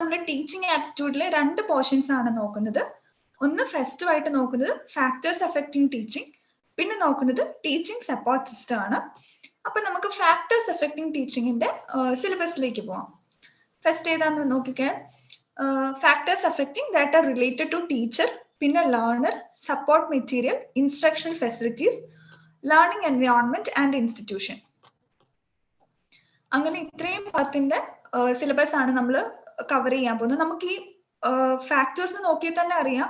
നമ്മുടെ teaching ആപ്റ്റിറ്റ്യൂഡിലെ 2 portions ആണ് നോക്കുന്നത്. ഒന്ന് ഫസ്റ്റ് ആയിട്ട് നോക്കുന്നത് ഫാക്ടേഴ്സ് അഫക്റ്റിംഗ് ടീച്ചിങ്, പിന്നെ നോക്കുന്നത് ടീച്ചിങ് സപ്പോർട്ട് സിസ്റ്റം ആണ്. അപ്പൊ നമുക്ക് ഫാക്ടേഴ്സ് അഫക്റ്റിംഗ് ടീച്ചിങ്ങിന്റെ സിലബസിലേക്ക് പോവാം. ഫസ്റ്റ് ഏതാന്ന് നോക്കിക്കേ. Factors affecting that are related to teacher, പിന്നെ learner, support material, instructional facilities, learning environment and institution. അങ്ങനെ ഇത്രയും പത്തിന്റെ സിലബസ് ആണ് നമ്മൾ കവർ ചെയ്യാൻ പോകുന്നത്. നമുക്ക് ഈ ഫാക്ടേഴ്സ് നോക്കിയാൽ തന്നെ അറിയാം,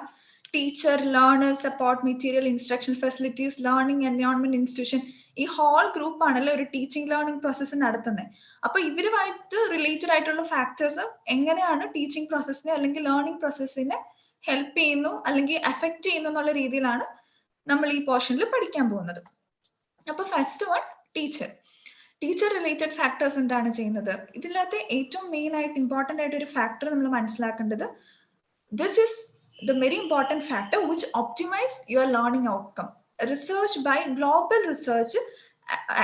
teacher, learner, support material, instruction facilities, learning environment, institution, ഈ ഹോൾ ഗ്രൂപ്പ് ആണല്ലോ ഒരു ടീച്ചിങ് ലേണിംഗ് പ്രോസസ്സ് നടത്തുന്നത്. അപ്പൊ ഇവരുമായിട്ട് റിലേറ്റഡ് ആയിട്ടുള്ള ഫാക്ടേഴ്സ് എങ്ങനെയാണ് ടീച്ചിങ് പ്രോസസ്സിനെ അല്ലെങ്കിൽ ലേണിംഗ് പ്രോസസ്സിനെ ഹെൽപ്പ് ചെയ്യുന്നു അല്ലെങ്കിൽ അഫക്റ്റ് ചെയ്യുന്നു എന്നുള്ള രീതിയിലാണ് നമ്മൾ ഈ പോർഷനിൽ പഠിക്കാൻ പോകുന്നത്. അപ്പൊ first one, teacher related factors എന്താണ് ചെയ്യുന്നത്? ഇതിനകത്ത് ഏറ്റവും മെയിൻ ആയിട്ട് ഇമ്പോർട്ടന്റ് ആയിട്ട് ഒരു ഫാക്ടർ നമ്മൾ മനസ്സിലാക്കേണ്ടത്, this is the very important factor which optimise your learning outcome. Research by global research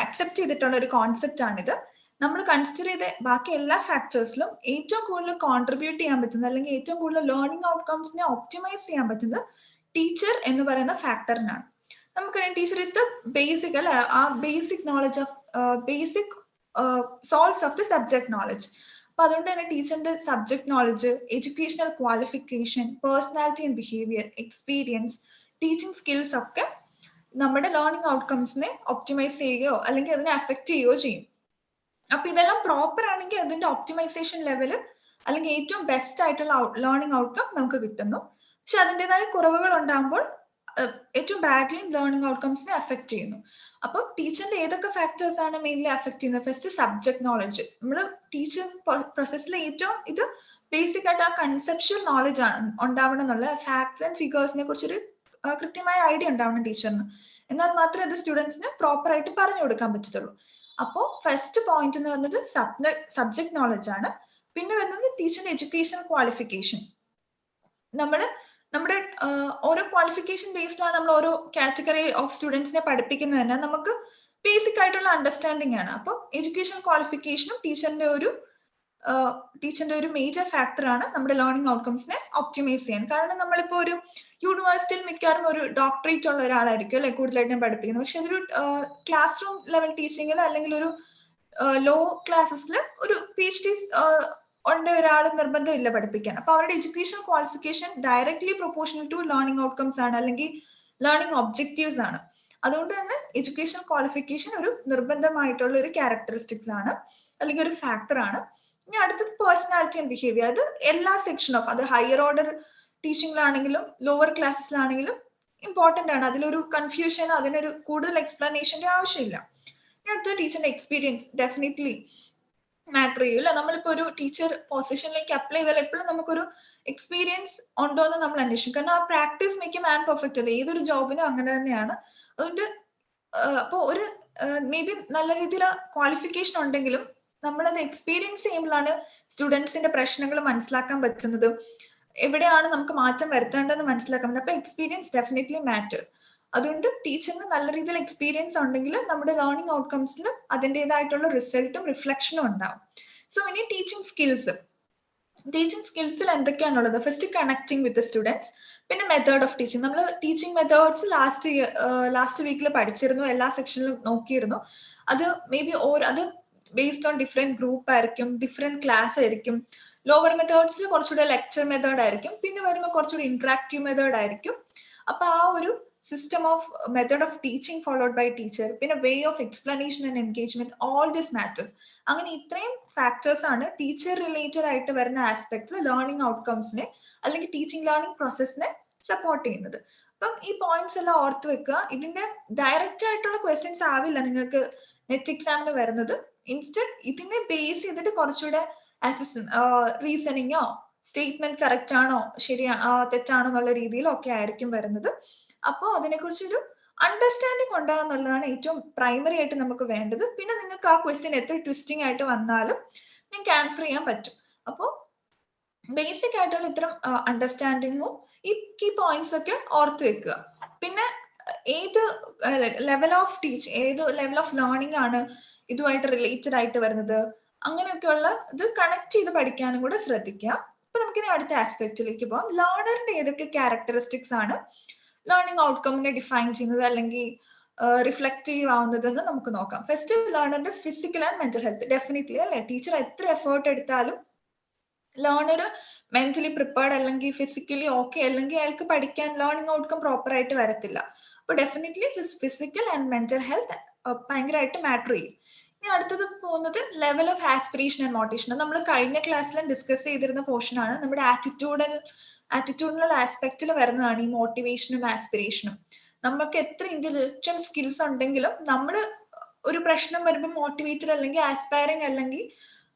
accept ചെയ്തിട്ടുള്ള ഒരു കോൺസെപ്റ്റ് ആണിത്. നമ്മൾ കൺസിഡർ ചെയ്ത ബാക്കി എല്ലാ ഫാക്ടേഴ്സിലും ഏറ്റവും കൂടുതൽ കോൺട്രിബ്യൂട്ട് ചെയ്യാൻ പറ്റുന്നത് അല്ലെങ്കിൽ ഏറ്റവും കൂടുതൽ ലേണിംഗ് ഔട്ട്കംസിനെ ഒപ്റ്റിമൈസ് ചെയ്യാൻ പറ്റുന്നത് ടീച്ചർ എന്ന് പറയുന്ന ഫാക്ടറിനാണ്. നമുക്കറിയാം ടീച്ചർ ഇസ് ദ ബേസിക് അല്ലെ, ആ basic knowledge of basic source of the subject knowledge. അപ്പൊ അതുകൊണ്ട് തന്നെ ടീച്ചറിന്റെ subject knowledge, educational qualification, personality and behaviour, experience, teaching skills ഒക്കെ നമ്മുടെ ലേണിംഗ് ഔട്ട്കംസിനെ ഒപ്റ്റിമൈസ് ചെയ്യുകയോ അല്ലെങ്കിൽ അതിനെ അഫക്റ്റ് ചെയ്യുകയോ ചെയ്യും. അപ്പൊ ഇതെല്ലാം പ്രോപ്പർ ആണെങ്കിൽ അതിന്റെ ഒപ്റ്റിമൈസേഷൻ ലെവല് അല്ലെങ്കിൽ ഏറ്റവും ബെസ്റ്റ് ആയിട്ടുള്ള ലേണിംഗ് ഔട്ട്കം നമുക്ക് കിട്ടുന്നു. പക്ഷെ അതിൻ്റെതായ കുറവുകൾ ഉണ്ടാകുമ്പോൾ ഏറ്റവും ബാഡ്ലി ലേണിംഗ് ഔട്ട്കംസിനെ അഫക്റ്റ് ചെയ്യുന്നു. അപ്പൊ ടീച്ചറിന്റെ ഏതൊക്കെ ഫാക്ടേഴ്സ് ആണ് മെയിൻലി അഫക്ട് ചെയ്യുന്നത്? First subject knowledge. നമ്മൾ ടീച്ചിങ് പ്രോസസ്സിൽ ഏറ്റവും ഇത് ബേസിക് ആയിട്ട് ആ കൺസെപ്ഷ്യൽ നോളജ് ആണ് ഉണ്ടാവണം എന്നുള്ള ഫാക്ട്സ് ആൻഡ് ഫിഗേഴ്സിനെ കുറിച്ചൊരു കൃത്യമായ ഐഡിയ ഉണ്ടാവണം ടീച്ചറിന്. എന്നാൽ മാത്രമേ അത് സ്റ്റുഡൻസിന് പ്രോപ്പർ ആയിട്ട് പറഞ്ഞു കൊടുക്കാൻ പറ്റത്തുള്ളൂ. അപ്പോൾ ഫസ്റ്റ് പോയിന്റ് എന്ന് പറയുന്നത് സബ്ജക്ട് നോളജ് ആണ്. പിന്നെ വരുന്നത് ടീച്ചറിന്റെ എഡ്യൂക്കേഷണൽ ക്വാളിഫിക്കേഷൻ. നമ്മുടെ ഓരോ ക്വാളിഫിക്കേഷൻ ബേസ്ഡിലാണ് നമ്മൾ ഓരോ കാറ്റഗറി ഓഫ് സ്റ്റുഡൻസിനെ പഠിപ്പിക്കുന്നത് തന്നെ നമുക്ക് ബേസിക് ആയിട്ടുള്ള അണ്ടർസ്റ്റാൻഡിംഗ് ആണ്. അപ്പോൾ എഡ്യൂക്കേഷൻ ക്വാളിഫിക്കേഷനും ടീച്ചറിന്റെ ഒരു മേജർ ഫാക്ടർ ആണ് നമ്മുടെ ലേണിംഗ് ഔട്ട്കംസിനെ ഒപ്റ്റിമൈസ് ചെയ്യാൻ. കാരണം നമ്മളിപ്പോ ഒരു യൂണിവേഴ്സിറ്റിയിൽ മിക്കവാറും ഒരു ഡോക്ടറേറ്റ് ഉള്ള ഒരാളായിരിക്കും അല്ലെ കൂടുതലായിട്ടും പഠിപ്പിക്കുന്നത്. പക്ഷെ അതൊരു ക്ലാസ് റൂം ലെവൽ ടീച്ചിങ്ങിൽ അല്ലെങ്കിൽ ഒരു ലോ ക്ലാസ്സസിൽ ഒരു PhD ഉണ്ട് ഒരാൾ നിർബന്ധമില്ല പഠിപ്പിക്കാൻ. അപ്പൊ അവരുടെ education qualification directly proportional to learning outcomes ആണ് അല്ലെങ്കിൽ ലേണിംഗ് ഒബ്ജക്റ്റീവ്സ് ആണ്. അതുകൊണ്ട് തന്നെ എഡ്യൂക്കേഷൻ ക്വാളിഫിക്കേഷൻ ഒരു നിർബന്ധമായിട്ടുള്ള ഒരു ക്യാരക്ടറിസ്റ്റിക്സ് ആണ് അല്ലെങ്കിൽ ഒരു ഫാക്ടർ ആണ്. ഇനി അടുത്തത് പേഴ്സണാലിറ്റി ആൻഡ് ബിഹേവിയർ. അത് എല്ലാ സെക്ഷൻ ഓഫ്, അത് ഹയർ ഓർഡർ ടീച്ചിങ്ങിലാണെങ്കിലും ലോവർ ക്ലാസ്സിലാണെങ്കിലും ഇമ്പോർട്ടന്റ് ആണ്. അതിലൊരു കൺഫ്യൂഷൻ, അതിനൊരു കൂടുതൽ എക്സ്പ്ലനേഷന്റെ ആവശ്യമില്ല. ഇനി അടുത്തത് ടീച്ചറിന്റെ എക്സ്പീരിയൻസ് ഡെഫിനറ്റ്ലി മാറ്റർ ചെയ്യും അല്ലെ. നമ്മളിപ്പോ ഒരു ടീച്ചർ പൊസിഷനിലേക്ക് അപ്ലൈ ചെയ്താൽ എപ്പോഴും നമുക്കൊരു എക്സ്പീരിയൻസ് ഉണ്ടോ എന്ന് നമ്മൾ അന്വേഷിക്കും. കാരണം ആ പ്രാക്ടീസ് മേക്ക് മാൻ പെർഫെക്റ്റ്. അത് ഏതൊരു ജോബിനും അങ്ങനെ തന്നെയാണ്. അതുകൊണ്ട് അപ്പോൾ ഒരു മേ ബി നല്ല രീതിയിൽ ക്വാളിഫിക്കേഷൻ ഉണ്ടെങ്കിലും നമ്മളത് എക്സ്പീരിയൻസ് ചെയ്യുമ്പോഴാണ് സ്റ്റുഡൻസിന്റെ പ്രശ്നങ്ങൾ മനസ്സിലാക്കാൻ പറ്റുന്നത്, എവിടെയാണ് നമുക്ക് മാറ്റം വരുത്തേണ്ടതെന്ന് മനസ്സിലാക്കാൻ പറ്റുന്നത്. അപ്പൊ എക്സ്പീരിയൻസ് ഡെഫിനറ്റ്ലി മാറ്റർ. അതുകൊണ്ട് ടീച്ചറിന് നല്ല രീതിയിൽ എക്സ്പീരിയൻസ് ഉണ്ടെങ്കിൽ നമ്മുടെ ലേണിംഗ് ഔട്ട്കംസിൽ അതിൻ്റെതായിട്ടുള്ള റിസൾട്ടും റിഫ്ലക്ഷനും ഉണ്ടാവും. സോ ഇനി ടീച്ചിങ് സ്കിൽസിൽ എന്തൊക്കെയാണുള്ളത്? ഫസ്റ്റ് കണക്ടിങ് വിത്ത് സ്റ്റുഡൻസ്, പിന്നെ മെത്തേഡ് ഓഫ് ടീച്ചിങ്. നമ്മൾ ടീച്ചിങ് മെത്തേഡ്സ് ലാസ്റ്റ് വീക്കിൽ പഠിച്ചിരുന്നു, എല്ലാ സെക്ഷനിലും നോക്കിയിരുന്നു. അത് മേ ബി അത് ബേസ്ഡ് ഓൺ ഡിഫറെന്റ് ഗ്രൂപ്പ് ആയിരിക്കും, ഡിഫറെന്റ് ക്ലാസ് ആയിരിക്കും. ലോവർ മെത്തേഡ്സിൽ കുറച്ചുകൂടെ ലെക്ചർ മെത്തേഡ് ആയിരിക്കും, പിന്നെ വരുമ്പോൾ കുറച്ചുകൂടി ഇന്ററാക്റ്റീവ് മെത്തേഡ് ആയിരിക്കും. അപ്പൊ ആ ഒരു system of method of teaching followed by teacher, പിന്നെ way of explanation and engagement, all this matter. അങ്ങനെ ഇത്രയും ഫാക്ടേഴ്സ് ആണ് ടീച്ചർ റിലേറ്റഡ് ആയിട്ട് വരുന്ന ആസ്പെക്ട്സ് ലേണിംഗ് ഔട്ട്കംസിനെ അല്ലെങ്കിൽ ടീച്ചിങ് ലേണിംഗ് പ്രോസസ്സിനെ സപ്പോർട്ട് ചെയ്യുന്നത്. അപ്പം ഈ പോയിന്റ്സ് എല്ലാം ഓർത്ത് വെക്കുക. ഇതിന്റെ ഡയറക്റ്റ് ആയിട്ടുള്ള ക്വസ്റ്റ്യൻസ് ആവില്ല നിങ്ങൾക്ക് നെറ്റ് എക്സാമിന് വരുന്നത്. ഇൻസ്റ്റഡ് ഇതിനെ ബേസ് ചെയ്തിട്ട് കുറച്ചുകൂടെ റീസണിങ്ങോ സ്റ്റേറ്റ്മെന്റ് കറക്റ്റ് ആണോ തെറ്റാണോ എന്നുള്ള രീതിയിലൊക്കെ ആയിരിക്കും വരുന്നത്. അപ്പോൾ അതിനെക്കുറിച്ചൊരു അണ്ടർസ്റ്റാൻഡിങ് ഉണ്ടാകുന്നുള്ളതാണ് ഏറ്റവും പ്രൈമറി ആയിട്ട് നമുക്ക് വേണ്ടത്. പിന്നെ നിങ്ങൾക്ക് ആ ക്വസ്റ്റ്യൻ എത്ര ട്വിസ്റ്റിംഗ് ആയിട്ട് വന്നാലും നിങ്ങൾക്ക് ആൻസർ ചെയ്യാൻ പറ്റും. അപ്പോൾ ബേസിക് ആയിട്ടുള്ള ഇത്തരം അണ്ടർസ്റ്റാൻഡിങ്ങും ഈ കീ പോയിന്റ്സ് ഒക്കെ ഓർത്ത് വെക്കുക. പിന്നെ ഏത് ലെവൽ ഓഫ് ലേണിംഗ് ആണ് ഇതുമായിട്ട് റിലേറ്റഡ് ആയിട്ട് വരുന്നത്, അങ്ങനെയൊക്കെയുള്ള ഇത് കണക്ട് ചെയ്ത് പഠിക്കാനും കൂടെ ശ്രദ്ധിക്കുക. അപ്പൊ നമുക്കിനി അടുത്ത ആസ്പെക്റ്റിലേക്ക് പോകാം. ലേണറിന്റെ ഏതൊക്കെ ക്യാരക്ടറിസ്റ്റിക്സ് ആണ് ലേണിംഗ് ഔട്ട്കമ്മിനെ ഡിഫൈൻ ചെയ്യുന്നത് അല്ലെങ്കിൽ റിഫ്ലക്റ്റീവ് ആവുന്നതെന്ന് നമുക്ക് നോക്കാം. ഫസ്റ്റ് ലേണറിന്റെ physical and mental health. Definitely അല്ലെ, ടീച്ചർ എത്ര എഫേർട്ട് എടുത്താലും ലേണർ മെന്റലി പ്രിപ്പയർഡ് അല്ലെങ്കിൽ ഫിസിക്കലി ഓക്കെ അല്ലെങ്കിൽ അയാൾക്ക് പഠിക്കാൻ ലേണിംഗ് ഔട്ട്കം പ്രോപ്പർ ആയിട്ട് വരത്തില്ല. അപ്പൊ definitely his physical and mental health ഭയങ്കരമായിട്ട് മാറ്റർ ചെയ്യും. ഇനി അടുത്തത് പോകുന്നത് level of aspiration and motivation. നമ്മൾ കഴിഞ്ഞ ക്ലാസ്സിൽ ഡിസ്കസ് ചെയ്തിരുന്ന പോർഷൻ ആണ്. നമ്മുടെ ആറ്റിറ്റ്യൂഡിനൽ ആസ്പെക്റ്റിൽ വരുന്നതാണ് ഈ മോട്ടിവേഷനും ആസ്പിറേഷനും. നമുക്ക് എത്ര ഇന്റലക്ച്വൽ സ്കിൽസ് ഉണ്ടെങ്കിലും നമ്മൾ ഒരു പ്രശ്നം വരുമ്പോൾ മോട്ടിവേറ്റഡ് അല്ലെങ്കിൽ ആസ്പയറിംഗ് അല്ലെങ്കിൽ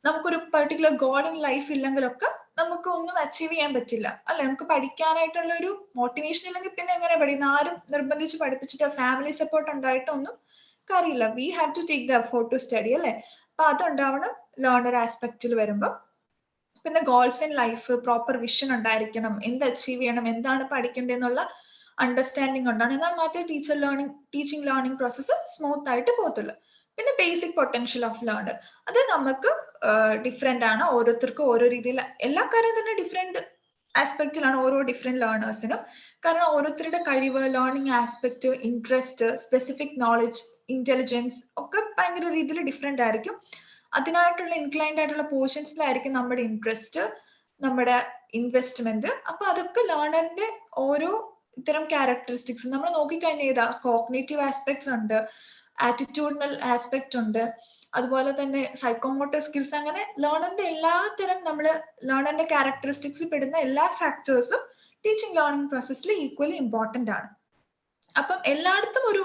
നമുക്കൊരു പെർട്ടിക്കുലർ ഗോൾ ഇൻ ലൈഫ് ഇല്ലെങ്കിലൊക്കെ നമുക്ക് ഒന്നും അച്ചീവ് ചെയ്യാൻ പറ്റില്ല അല്ലെ. നമുക്ക് പഠിക്കാനായിട്ടുള്ള ഒരു മോട്ടിവേഷൻ ഇല്ലെങ്കിൽ പിന്നെ എങ്ങനെ പഠിക്കുന്ന, ആരും നിർബന്ധിച്ച് പഠിപ്പിച്ചിട്ടോ ഫാമിലി സപ്പോർട്ട് ഉണ്ടായിട്ടൊന്നും കാര്യമില്ല. We have to take the effort to study അല്ലെ. അപ്പൊ അതുണ്ടാവണം ലേണർ ആസ്പെക്റ്റിൽ വരുമ്പോൾ. പിന്നെ goals in life, proper vision ഉണ്ടായിരിക്കണം, എന്ത് അച്ചീവ് ചെയ്യണം, എന്താണ് പഠിക്കേണ്ടതെന്നുള്ള അണ്ടർസ്റ്റാൻഡിങ് ഉണ്ടാണ്. എന്നാൽ മാത്രമേ ടീച്ചിങ് ലേണിംഗ് പ്രോസസ്സ് സ്മൂത്ത് ആയിട്ട് പോകത്തുള്ളൂ. പിന്നെ ബേസിക് പൊട്ടൻഷ്യൽ ഓഫ് ലേണർ, അത് നമുക്ക് ഡിഫറെന്റ് ആണ്, ഓരോരുത്തർക്കും ഓരോ രീതിയിൽ. എല്ലാ കാര്യം തന്നെ ഡിഫറെന്റ് ആസ്പെക്റ്റിലാണ് ഓരോ ഡിഫറെന്റ് ലേണേഴ്സിനും. കാരണം ഓരോരുത്തരുടെ കഴിവ്, learning aspect, interest, specific knowledge, intelligence ഒക്കെ ഭയങ്കര രീതിയിൽ ഡിഫറെന്റ് ആയിരിക്കും. അതിനായിട്ടുള്ള ഇൻക്ലൈൻഡ് ആയിട്ടുള്ള പോർഷൻസിലായിരിക്കും നമ്മുടെ ഇൻട്രസ്റ്റ്, നമ്മുടെ ഇൻവെസ്റ്റ്മെന്റ്. അപ്പൊ അതൊക്കെ ലേണറിന്റെ ഓരോ ഇത്തരം ക്യാരക്ടറിസ്റ്റിക്സ് നമ്മൾ നോക്കിക്കഴിഞ്ഞാൽ ഏതാ കോഗ്നേറ്റീവ് ആസ്പെക്ട്സ് ഉണ്ട്, ആറ്റിറ്റ്യൂഡിനൽ ആസ്പെക്ട് ഉണ്ട്, അതുപോലെ തന്നെ സൈക്കോമോട്ടർ സ്കിൽസ്. അങ്ങനെ ലേണറിന്റെ എല്ലാത്തരം ലേണറിന്റെ ക്യാരക്ടറിസ്റ്റിക്സിൽ പെടുന്ന എല്ലാ ഫാക്ടേഴ്സും ടീച്ചിങ് ലേണിംഗ് പ്രോസസ്സിൽ ഈക്വലി ഇമ്പോർട്ടന്റ് ആണ്. അപ്പം എല്ലായിടത്തും ഒരു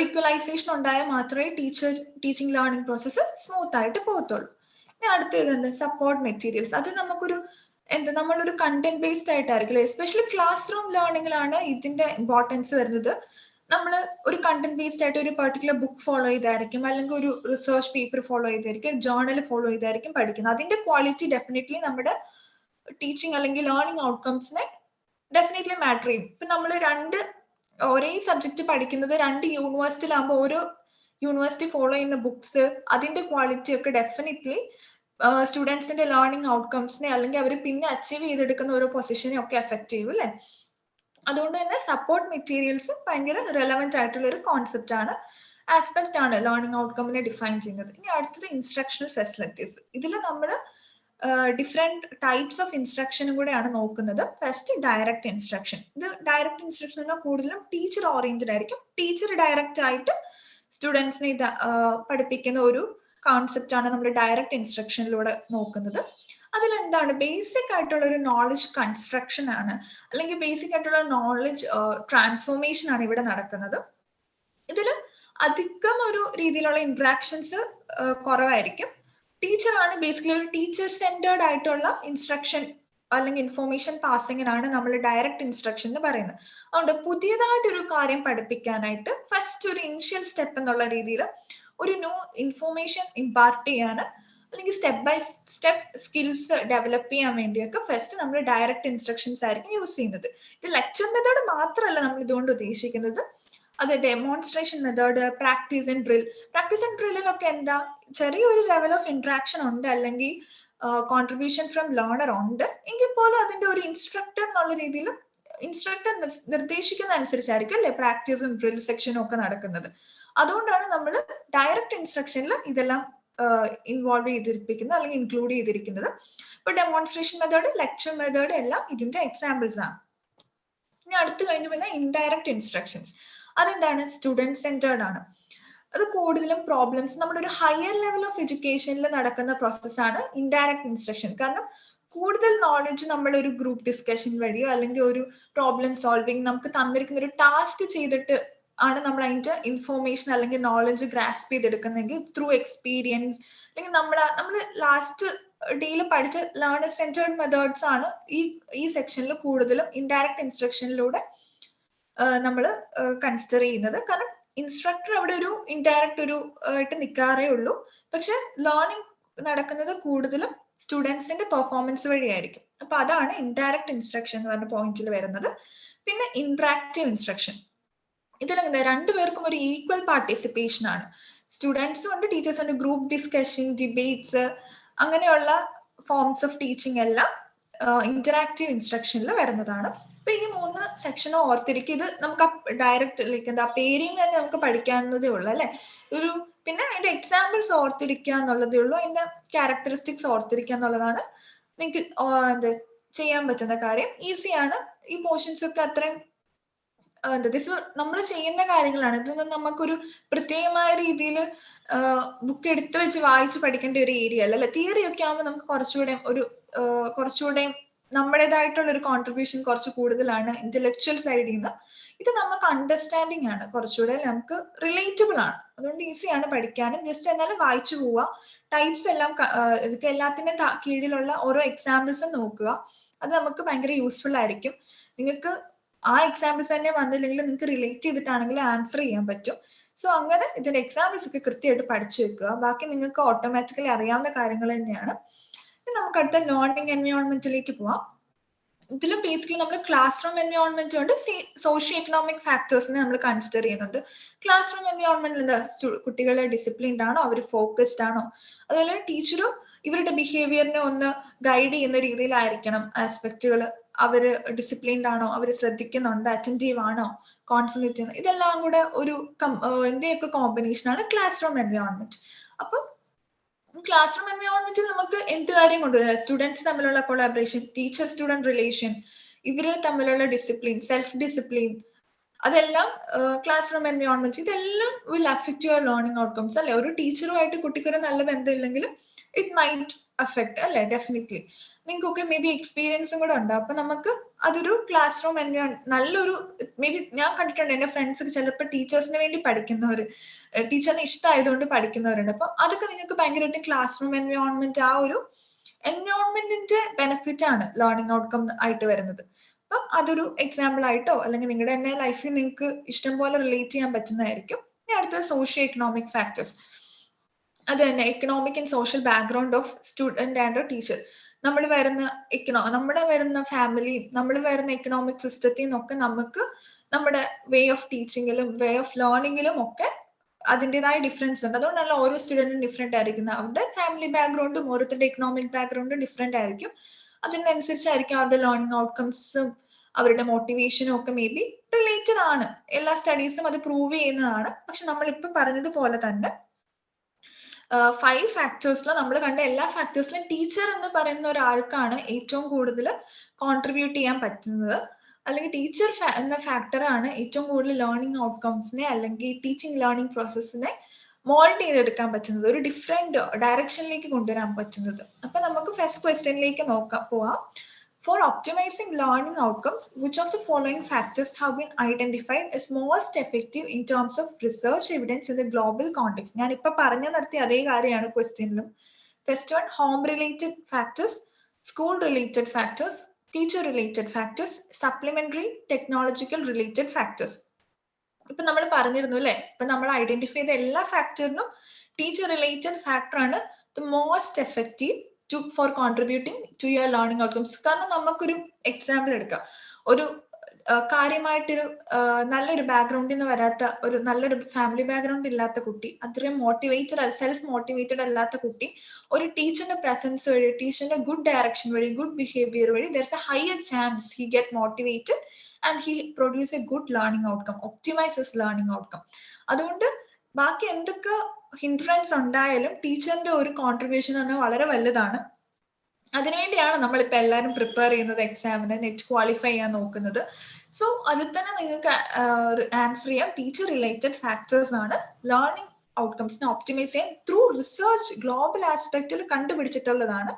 ഈക്വലൈസേഷൻ ഉണ്ടായാൽ മാത്രമേ ടീച്ചിങ് ലേണിംഗ് പ്രോസസ്സ് സ്മൂത്ത് ആയിട്ട് പോകത്തുള്ളൂ. ഇനി അടുത്തത് സപ്പോർട്ട് മെറ്റീരിയൽസ്. അത് നമുക്കൊരു നമ്മളൊരു കണ്ടന്റ് ബേസ്ഡ് ആയിട്ടായിരിക്കും, എസ്പെഷ്യലി ക്ലാസ് റൂം ലേണിംഗിലാണ് ഇതിന്റെ ഇമ്പോർട്ടൻസ് വരുന്നത്. നമ്മൾ ഒരു കണ്ടന്റ് ബേസ്ഡ് ആയിട്ട് ഒരു പെർട്ടിക്കുലർ ബുക്ക് ഫോളോ ചെയ്തായിരിക്കും, അല്ലെങ്കിൽ ഒരു റിസർച്ച് പേപ്പർ ഫോളോ ചെയ്തായിരിക്കും, ജേർണൽ ഫോളോ ചെയ്തായിരിക്കും പഠിക്കുന്നത്. അതിന്റെ ക്വാളിറ്റി ഡെഫിനറ്റ്ലി നമ്മുടെ ടീച്ചിങ് അല്ലെങ്കിൽ ലേണിംഗ് ഔട്ട്കംസിനെ ഡെഫിനറ്റ്ലി മാറ്റർ ചെയ്യും. ഇപ്പൊ നമ്മൾ ഒരേ സബ്ജക്ട് പഠിക്കുന്നത് രണ്ട് യൂണിവേഴ്സിറ്റിയിലാകുമ്പോൾ ഓരോ യൂണിവേഴ്സിറ്റി ഫോളോ ചെയ്യുന്ന ബുക്സ്, അതിന്റെ ക്വാളിറ്റി ഒക്കെ ഡെഫിനറ്റ്ലി സ്റ്റുഡൻസിന്റെ ലേണിംഗ് ഔട്ട്കംസിനെ അല്ലെങ്കിൽ അവർ പിന്നെ അച്ചീവ് ചെയ്തെടുക്കുന്ന ഓരോ പൊസിഷനെ ഒക്കെ എഫക്ട് ചെയ്യും അല്ലെ. അതുകൊണ്ട് തന്നെ സപ്പോർട്ട് മെറ്റീരിയൽസ് ഭയങ്കര റെലവെന്റ് ആയിട്ടുള്ള ഒരു കോൺസെപ്റ്റ് ആണ്, ആസ്പെക്ട് ആണ് ലേണിംഗ് ഔട്ട്കമ്മിനെ ഡിഫൈൻ ചെയ്യുന്നത്. ഇനി അടുത്തത് ഇൻസ്ട്രക്ഷണൽ ഫെസിലിറ്റീസ്. ഇതിൽ നമ്മൾ ഡിഫറെന്റ് ടൈപ്സ് ഓഫ് ഇൻസ്ട്രക്ഷനും കൂടെയാണ് നോക്കുന്നത്. First direct instruction. ഇത് ഡയറക്റ്റ് ഇൻസ്ട്രക്ഷൻ കൂടുതലും ടീച്ചർ ഓറിയന്റഡ് ആയിരിക്കും. ടീച്ചർ ഡയറക്റ്റ് ആയിട്ട് സ്റ്റുഡൻസിനെ പഠിപ്പിക്കുന്ന ഒരു കോൺസെപ്റ്റ് ആണ് നമ്മൾ ഡയറക്റ്റ് ഇൻസ്ട്രക്ഷനിലൂടെ നോക്കുന്നത്. അതിലെന്താണ് ബേസിക് ആയിട്ടുള്ള ഒരു നോളജ് കൺസ്ട്രക്ഷൻ ആണ്, അല്ലെങ്കിൽ ബേസിക് ആയിട്ടുള്ള നോളജ് ട്രാൻസ്ഫോർമേഷൻ ആണ് ഇവിടെ നടക്കുന്നത്. ഇതിൽ അധികം ഒരു രീതിയിലുള്ള ഇന്ററാക്ഷൻസ് കുറവായിരിക്കും. ടീച്ചറാണ് ബേസിക്കലി ഒരു ടീച്ചർ സെന്റേർഡ് ആയിട്ടുള്ള ഇൻസ്ട്രക്ഷൻ അല്ലെങ്കിൽ ഇൻഫോർമേഷൻ പാസിങ്ങിനാണ് നമ്മൾ ഡയറക്റ്റ് ഇൻസ്ട്രക്ഷൻ എന്ന് പറയുന്നത്. അതുകൊണ്ട് പുതിയതായിട്ടൊരു കാര്യം പഠിപ്പിക്കാനായിട്ട് ഫസ്റ്റ് ഒരു ഇനിഷ്യൽ സ്റ്റെപ്പ് എന്നുള്ള രീതിയിൽ ഒരു ന്യൂ ഇൻഫോർമേഷൻ ഇമ്പാർട്ട് ചെയ്യാൻ അല്ലെങ്കിൽ step by step skills develop ചെയ്യാൻ വേണ്ടിയൊക്കെ ഫസ്റ്റ് നമ്മൾ ഡയറക്റ്റ് ഇൻസ്ട്രക്ഷൻസ് ആയിരിക്കും യൂസ് ചെയ്യുന്നത്. ഇത് ലെക്ചർ മെത്തേഡ് മാത്രമല്ല നമ്മൾ ഇതുകൊണ്ട് ഉദ്ദേശിക്കുന്നത്, അത് demonstration method, practice and drill. Practice and ഡ്രില്ലിലൊക്കെ എന്താ ചെറിയൊരു ലെവൽ ഓഫ് ഇന്ററാക്ഷൻ ഉണ്ട്, അല്ലെങ്കിൽ കോൺട്രിബ്യൂഷൻ ഫ്രം ലേണർ ഉണ്ട് എങ്കിൽ പോലും അതിന്റെ ഒരു ഇൻസ്ട്രക്ടർ എന്നുള്ള രീതിയിൽ ഇൻസ്ട്രക്ടർ നിർദ്ദേശിക്കുന്ന അനുസരിച്ചായിരിക്കും അല്ലെ പ്രാക്ടീസും ഡ്രിൽ സെക്ഷനും ഒക്കെ നടക്കുന്നത്. അതുകൊണ്ടാണ് നമ്മൾ ഡയറക്റ്റ് ഇൻസ്ട്രക്ഷനിൽ ഇതെല്ലാം ഇൻവോൾവ് ചെയ്തിരിക്കുന്നത് അല്ലെങ്കിൽ ഇൻക്ലൂഡ് ചെയ്തിരിക്കുന്നത്. ഇപ്പൊ ഡെമോൺസ്ട്രേഷൻ മെത്തേഡ്, ലെക്ചർ മെത്തേഡ് എല്ലാം ഇതിന്റെ എക്സാമ്പിൾസ് ആണ്. ഇനി അടുത്ത് കഴിഞ്ഞു പിന്നെ ഇൻഡയറക്റ്റ് ഇൻസ്ട്രക്ഷൻസ്. അതെന്താണ്? സ്റ്റുഡന്റ് സെന്റേർഡ് ആണ്. അത് കൂടുതലും പ്രോബ്ലംസ് നമ്മുടെ ഒരു ഹയർ ലെവൽ ഓഫ് എഡ്യൂക്കേഷനിൽ നടക്കുന്ന പ്രോസസ്സാണ് ഇൻഡയറക്റ്റ് ഇൻസ്ട്രക്ഷൻ. കാരണം കൂടുതൽ നോളജ് നമ്മൾ ഒരു ഗ്രൂപ്പ് ഡിസ്കഷൻ വഴിയോ അല്ലെങ്കിൽ ഒരു പ്രോബ്ലം സോൾവിങ് നമുക്ക് തന്നിരിക്കുന്ന ഒരു ടാസ്ക് ചെയ്തിട്ട് ആണ് നമ്മൾ അതിന്റെ ഇൻഫോർമേഷൻ അല്ലെങ്കിൽ നോളജ് ഗ്രാസ്പ് ചെയ്തെടുക്കുന്നെങ്കിൽ ത്രൂ എക്സ്പീരിയൻസ് അല്ലെങ്കിൽ നമ്മൾ ലാസ്റ്റ് ഡേയിൽ പഠിച്ച ലേണർ സെന്റേർഡ് മെത്തേഡ്സ് ആണ് ഈ സെക്ഷനിൽ കൂടുതലും ഇൻഡയറക്റ്റ് ഇൻസ്ട്രക്ഷനിലൂടെ നമ്മൾ കൺസിഡർ ചെയ്യുന്നത്. കാരണം ഇൻസ്ട്രക്ടർ അവിടെ ഒരു ഇൻഡയറക്റ്റ് ഒരു ആയിട്ട് നിൽക്കാറേ ഉള്ളൂ. പക്ഷെ ലേണിംഗ് നടക്കുന്നത് കൂടുതലും സ്റ്റുഡൻസിന്റെ പെർഫോമൻസ് വഴിയായിരിക്കും. അപ്പൊ അതാണ് ഇൻഡയറക്റ്റ് ഇൻസ്ട്രക്ഷൻ എന്ന് പറഞ്ഞ പോയിന്റിൽ വരുന്നത്. പിന്നെ ഇന്ററാക്റ്റീവ് ഇൻസ്ട്രക്ഷൻ. ഇതിലെന്താ രണ്ടുപേർക്കും ഒരു ഈക്വൽ പാർട്ടിസിപ്പേഷൻ ആണ്. സ്റ്റുഡൻസും ഉണ്ട്, ടീച്ചേഴ്സും ഉണ്ട്. ഗ്രൂപ്പ് ഡിസ്കഷൻ, ഡിബേറ്റ്സ്, അങ്ങനെയുള്ള ഫോംസ് ഓഫ് ടീച്ചിങ് എല്ലാം ഇന്ററാക്റ്റീവ് ഇൻസ്ട്രക്ഷനിൽ വരുന്നതാണ്. അപ്പൊ ഈ 3 സെക്ഷനും ഓർത്തിരിക്കും. ഇത് നമുക്ക് ഡയറക്റ്റ് എന്താ പേരിൽ തന്നെ നമുക്ക് പഠിക്കാവുന്നതേ ഉള്ളൂ അല്ലെ. പിന്നെ അതിന്റെ എക്സാമ്പിൾസ് ഓർത്തിരിക്കുക എന്നുള്ളതേ ഉള്ളൂ. അതിന്റെ ക്യാരക്ടറിസ്റ്റിക്സ് ഓർത്തിരിക്കുക എന്നുള്ളതാണ് നിങ്ങൾക്ക് എന്താ ചെയ്യാൻ പറ്റുന്ന കാര്യം. ഈസിയാണ്. ഈ പോർഷൻസ് ഒക്കെ അത്രയും നമ്മൾ ചെയ്യുന്ന കാര്യങ്ങളാണ്. ഇതൊന്നും നമുക്കൊരു പ്രത്യേകമായ രീതിയിൽ ബുക്ക് എടുത്തു വെച്ച് വായിച്ച് പഠിക്കേണ്ട ഒരു ഏരിയ അല്ല. തിയറി ഒക്കെ ആകുമ്പോൾ നമുക്ക് കുറച്ചുകൂടെ നമ്മുടേതായിട്ടുള്ള ഒരു കോൺട്രിബ്യൂഷൻ കുറച്ച് കൂടുതലാണ് ഇന്റലക്ച്വൽ സൈഡിൽ നിന്ന്. ഇത് നമുക്ക് അണ്ടർസ്റ്റാൻഡിങ് ആണ്, കുറച്ചുകൂടെ നമുക്ക് റിലേറ്റബിൾ ആണ്. അതുകൊണ്ട് ഈസിയാണ് പഠിക്കാനും. ജസ്റ്റ് എന്നാലും വായിച്ചു പോവുക. ടൈപ്സ് എല്ലാം ഇതൊക്കെ എല്ലാത്തിനും കീഴിലുള്ള ഓരോ എക്സാമ്പിൾസും നോക്കുക. അത് നമുക്ക് ഭയങ്കര യൂസ്ഫുൾ ആയിരിക്കും. നിങ്ങൾക്ക് ആ എക്സാമ്പിൾസ് തന്നെ വന്നില്ലെങ്കിൽ നിങ്ങൾക്ക് റിലേറ്റ് ചെയ്തിട്ടാണെങ്കിൽ ആൻസർ ചെയ്യാൻ പറ്റും. സോ അങ്ങനെ ഇതിന്റെ എക്സാമ്പിൾസ് ഒക്കെ കൃത്യമായിട്ട് പഠിച്ചു വെക്കുക. ബാക്കി നിങ്ങൾക്ക് ഓട്ടോമാറ്റിക്കലി അറിയാവുന്ന കാര്യങ്ങൾ തന്നെയാണ്. ഇനി നമുക്ക് അടുത്ത ലേണിംഗ് എൻവയോൺമെന്റിലേക്ക് പോവാം. ഇതിൽ ബേസിക്കലി നമ്മൾ ക്ലാസ് റൂം എൻവയോൺമെന്റ് ഉണ്ട്, സോഷ്യോ എക്കണോമിക് ഫാക്ടേഴ്സിനെ നമ്മൾ കൺസിഡർ ചെയ്യുന്നുണ്ട്. ക്ലാസ് റൂം എൻവയോൺമെന്റിൽ എന്താ, കുട്ടികളെ ഡിസിപ്ലിൻഡ് ആണോ, അവർ ഫോക്കസ്ഡ് ആണോ, അതുപോലെ ടീച്ചറും ഇവരുടെ ബിഹേവിയറിനെ ഒന്ന് ഗൈഡ് ചെയ്യുന്ന രീതിയിലായിരിക്കണം ആസ്പെക്റ്റുകൾ. അവര് ഡിസിപ്ലിൻഡ് ആണോ, അവര് ശ്രദ്ധിക്കുന്നുണ്ട്, അറ്റൻറ്റീവ് ആണോ, കോൺസെൻട്രേറ്റ് ചെയ്യുന്നു, ഇതെല്ലാം കൂടെ ഒരു എന്റെയൊക്കെ കോമ്പിനേഷൻ ആണ് ക്ലാസ് റൂം എൻവയോൺമെന്റ്. അപ്പൊ ക്ലാസ് റൂം എൻവയോൺമെന്റിൽ നമുക്ക് എന്ത് കാര്യം കൊണ്ടുവരാം? സ്റ്റുഡൻസ് തമ്മിലുള്ള കൊളാബറേഷൻ, ടീച്ചർ സ്റ്റുഡന്റ് റിലേഷൻ, ഇവര് തമ്മിലുള്ള ഡിസിപ്ലിൻ, സെൽഫ് ഡിസിപ്ലിൻ, അതെല്ലാം ക്ലാസ് റൂം എൻവയോൺമെന്റ്, ഇതെല്ലാം will affect your learning outcomes അല്ലെ. ഒരു ടീച്ചറുമായിട്ട് കുട്ടിക്കൊരു നല്ല ബന്ധം ഇല്ലെങ്കിൽ ഇറ്റ് മൈറ്റ് അഫക്ട് അല്ലെ, ഡെഫിനറ്റ്ലി. നിങ്ങൾക്കൊക്കെ മേ ബി എക്സ്പീരിയൻസും കൂടെ ഉണ്ട്. അപ്പൊ നമുക്ക് അതൊരു ക്ലാസ് റൂം നല്ലൊരു, മേ ബി ഞാൻ കണ്ടിട്ടുണ്ട് എന്റെ ഫ്രണ്ട്സ് ചിലപ്പോൾ ടീച്ചേഴ്സിന് വേണ്ടി പഠിക്കുന്നവര്, ടീച്ചറിന് ഇഷ്ടമായതുകൊണ്ട് പഠിക്കുന്നവരുണ്ട്. അപ്പൊ അതൊക്കെ നിങ്ങൾക്ക് ഭയങ്കരമായിട്ട് ക്ലാസ് റൂം എൻവയോൺമെന്റ്, ആ ഒരു എൻവയോൺമെന്റിന്റെ ബെനിഫിറ്റ് ആണ് ലേണിംഗ് ഔട്ട്കം ആയിട്ട് വരുന്നത്. അപ്പൊ അതൊരു എക്സാമ്പിൾ ആയിട്ടോ അല്ലെങ്കിൽ നിങ്ങളുടെ തന്നെ ലൈഫിൽ നിങ്ങൾക്ക് ഇഷ്ടം പോലെ റിലേറ്റ് ചെയ്യാൻ പറ്റുന്നതായിരിക്കും. ഇനി അടുത്തത് സോഷ്യോ എക്കണോമിക് ഫാക്ടേഴ്സ്. അത് തന്നെ economic and social background of student and teacher. നമ്മുടെ വരുന്ന ഫാമിലിയും നമ്മൾ വരുന്ന എക്കണോമിക് സിസ്റ്റത്തിൽ നിന്നൊക്കെ നമുക്ക് നമ്മുടെ വേ ഓഫ് ടീച്ചിങ്ങിലും വേ ഓഫ് ലേണിങ്ങിലും ഒക്കെ അതിൻ്റെതായ ഡിഫറൻസ് ഉണ്ട്. അതുകൊണ്ടല്ല ഓരോ സ്റ്റുഡന്റും ഡിഫറെന്റ് ആയിരിക്കും. അവരുടെ ഫാമിലി ബാക്ക്ഗ്രൗണ്ടും ഓരോരുത്തരുടെ എക്കണോമിക് ബാക്ക്ഗ്രൗണ്ടും ഡിഫറെന്റ് ആയിരിക്കും. അതിനനുസരിച്ചായിരിക്കും അവരുടെ ലേണിംഗ് ഔട്ട്കംസും അവരുടെ മോട്ടിവേഷനും ഒക്കെ മേ ബി റിലേറ്റഡ് ആണ്. എല്ലാ സ്റ്റഡീസും അത് പ്രൂവ് ചെയ്യുന്നതാണ്. പക്ഷെ നമ്മളിപ്പോ പറഞ്ഞതുപോലെ തന്നെ 5 ഫാക്ടേഴ്സിൽ നമ്മൾ കണ്ട എല്ലാ ഫാക്ടേഴ്സിലും ടീച്ചർ എന്ന് പറയുന്ന ഒരാൾക്കാണ് ഏറ്റവും കൂടുതൽ കോൺട്രിബ്യൂട്ട് ചെയ്യാൻ പറ്റുന്നത്. അല്ലെങ്കിൽ ടീച്ചർ എന്ന ഫാക്ടറാണ് ഏറ്റവും കൂടുതൽ ലേണിംഗ് ഔട്ട്കംസിനെ അല്ലെങ്കിൽ ടീച്ചിങ് ലേണിംഗ് പ്രോസസ്സിനെ മോൾഡ് ചെയ്തെടുക്കാൻ പറ്റുന്നത്, ഒരു ഡിഫറെന്റ് ഡയറക്ഷനിലേക്ക് കൊണ്ടുവരാൻ പറ്റുന്നത്. അപ്പൊ നമുക്ക് ഫസ്റ്റ് ക്വസ്റ്റ്യനിലേക്ക് പോവാം. For optimizing learning outcomes, which of the following factors have been identified as most effective in terms of research evidence in the global context? ഞാൻ ഇപ്പൊ പറഞ്ഞു നിർത്തിയ അതേ കാര്യമാണ് ക്വസ്റ്റ്യനിലും. First one, home related factors, school related factors, teacher related factors, supplementary technological related factors. ഇപ്പൊ നമ്മൾ പറഞ്ഞിരുന്നു അല്ലെ, ഇപ്പൊ നമ്മൾ ഐഡന്റിഫൈ ചെയ്ത എല്ലാ ഫാക്ടറിനും ടീച്ചർ റിലേറ്റഡ് ഫാക്ടർ ആണ് the most effective for contributing to your learning outcomes. കാരണം നമുക്കൊരു എക്സാമ്പിൾ എടുക്കാം. ഒരു കാര്യമായിട്ടൊരു നല്ലൊരു ബാക്ക്ഗ്രൗണ്ടിൽ നിന്ന് വരാത്ത, ഒരു നല്ലൊരു ഫാമിലി ബാക്ക്ഗ്രൗണ്ട് ഇല്ലാത്ത കുട്ടി, അത്രയും സെൽഫ് മോട്ടിവേറ്റഡ് അല്ലാത്ത കുട്ടി ഒരു ടീച്ചറിന്റെ പ്രസൻസ് വഴി, ടീച്ചറിന്റെ ഗുഡ് ഡയറക്ഷൻ വഴി, ഗുഡ് ബിഹേവിയർ വഴി there's a higher chance he get motivated and he produce a good learning outcome, optimizes learning outcome. അതുകൊണ്ട് ബാക്കി എന്തൊക്കെ ഹിൻഡ്രൻസ് ഉണ്ടായാലും ടീച്ചറിന്റെ ഒരു കോൺട്രിബ്യൂഷൻ തന്നെ വളരെ വലുതാണ്. അതിനുവേണ്ടിയാണ് നമ്മളിപ്പോൾ എല്ലാവരും പ്രിപ്പയർ ചെയ്യുന്നത്, എക്സാമിന് നെറ്റ് ക്വാളിഫൈ ചെയ്യാൻ നോക്കുന്നത്. സോ അതിൽ തന്നെ നിങ്ങൾക്ക് ആൻസർ ചെയ്യാം. ടീച്ചർ റിലേറ്റഡ് ഫാക്ടേഴ്സ് ആണ് ലേണിംഗ് ഔട്ട്കംസിനെ ഒപ്റ്റിമൈസ് ചെയ്യാൻ ത്രൂ റിസർച്ച് ഗ്ലോബൽ ആസ്പെക്റ്റിൽ കണ്ടുപിടിച്ചിട്ടുള്ളതാണ്.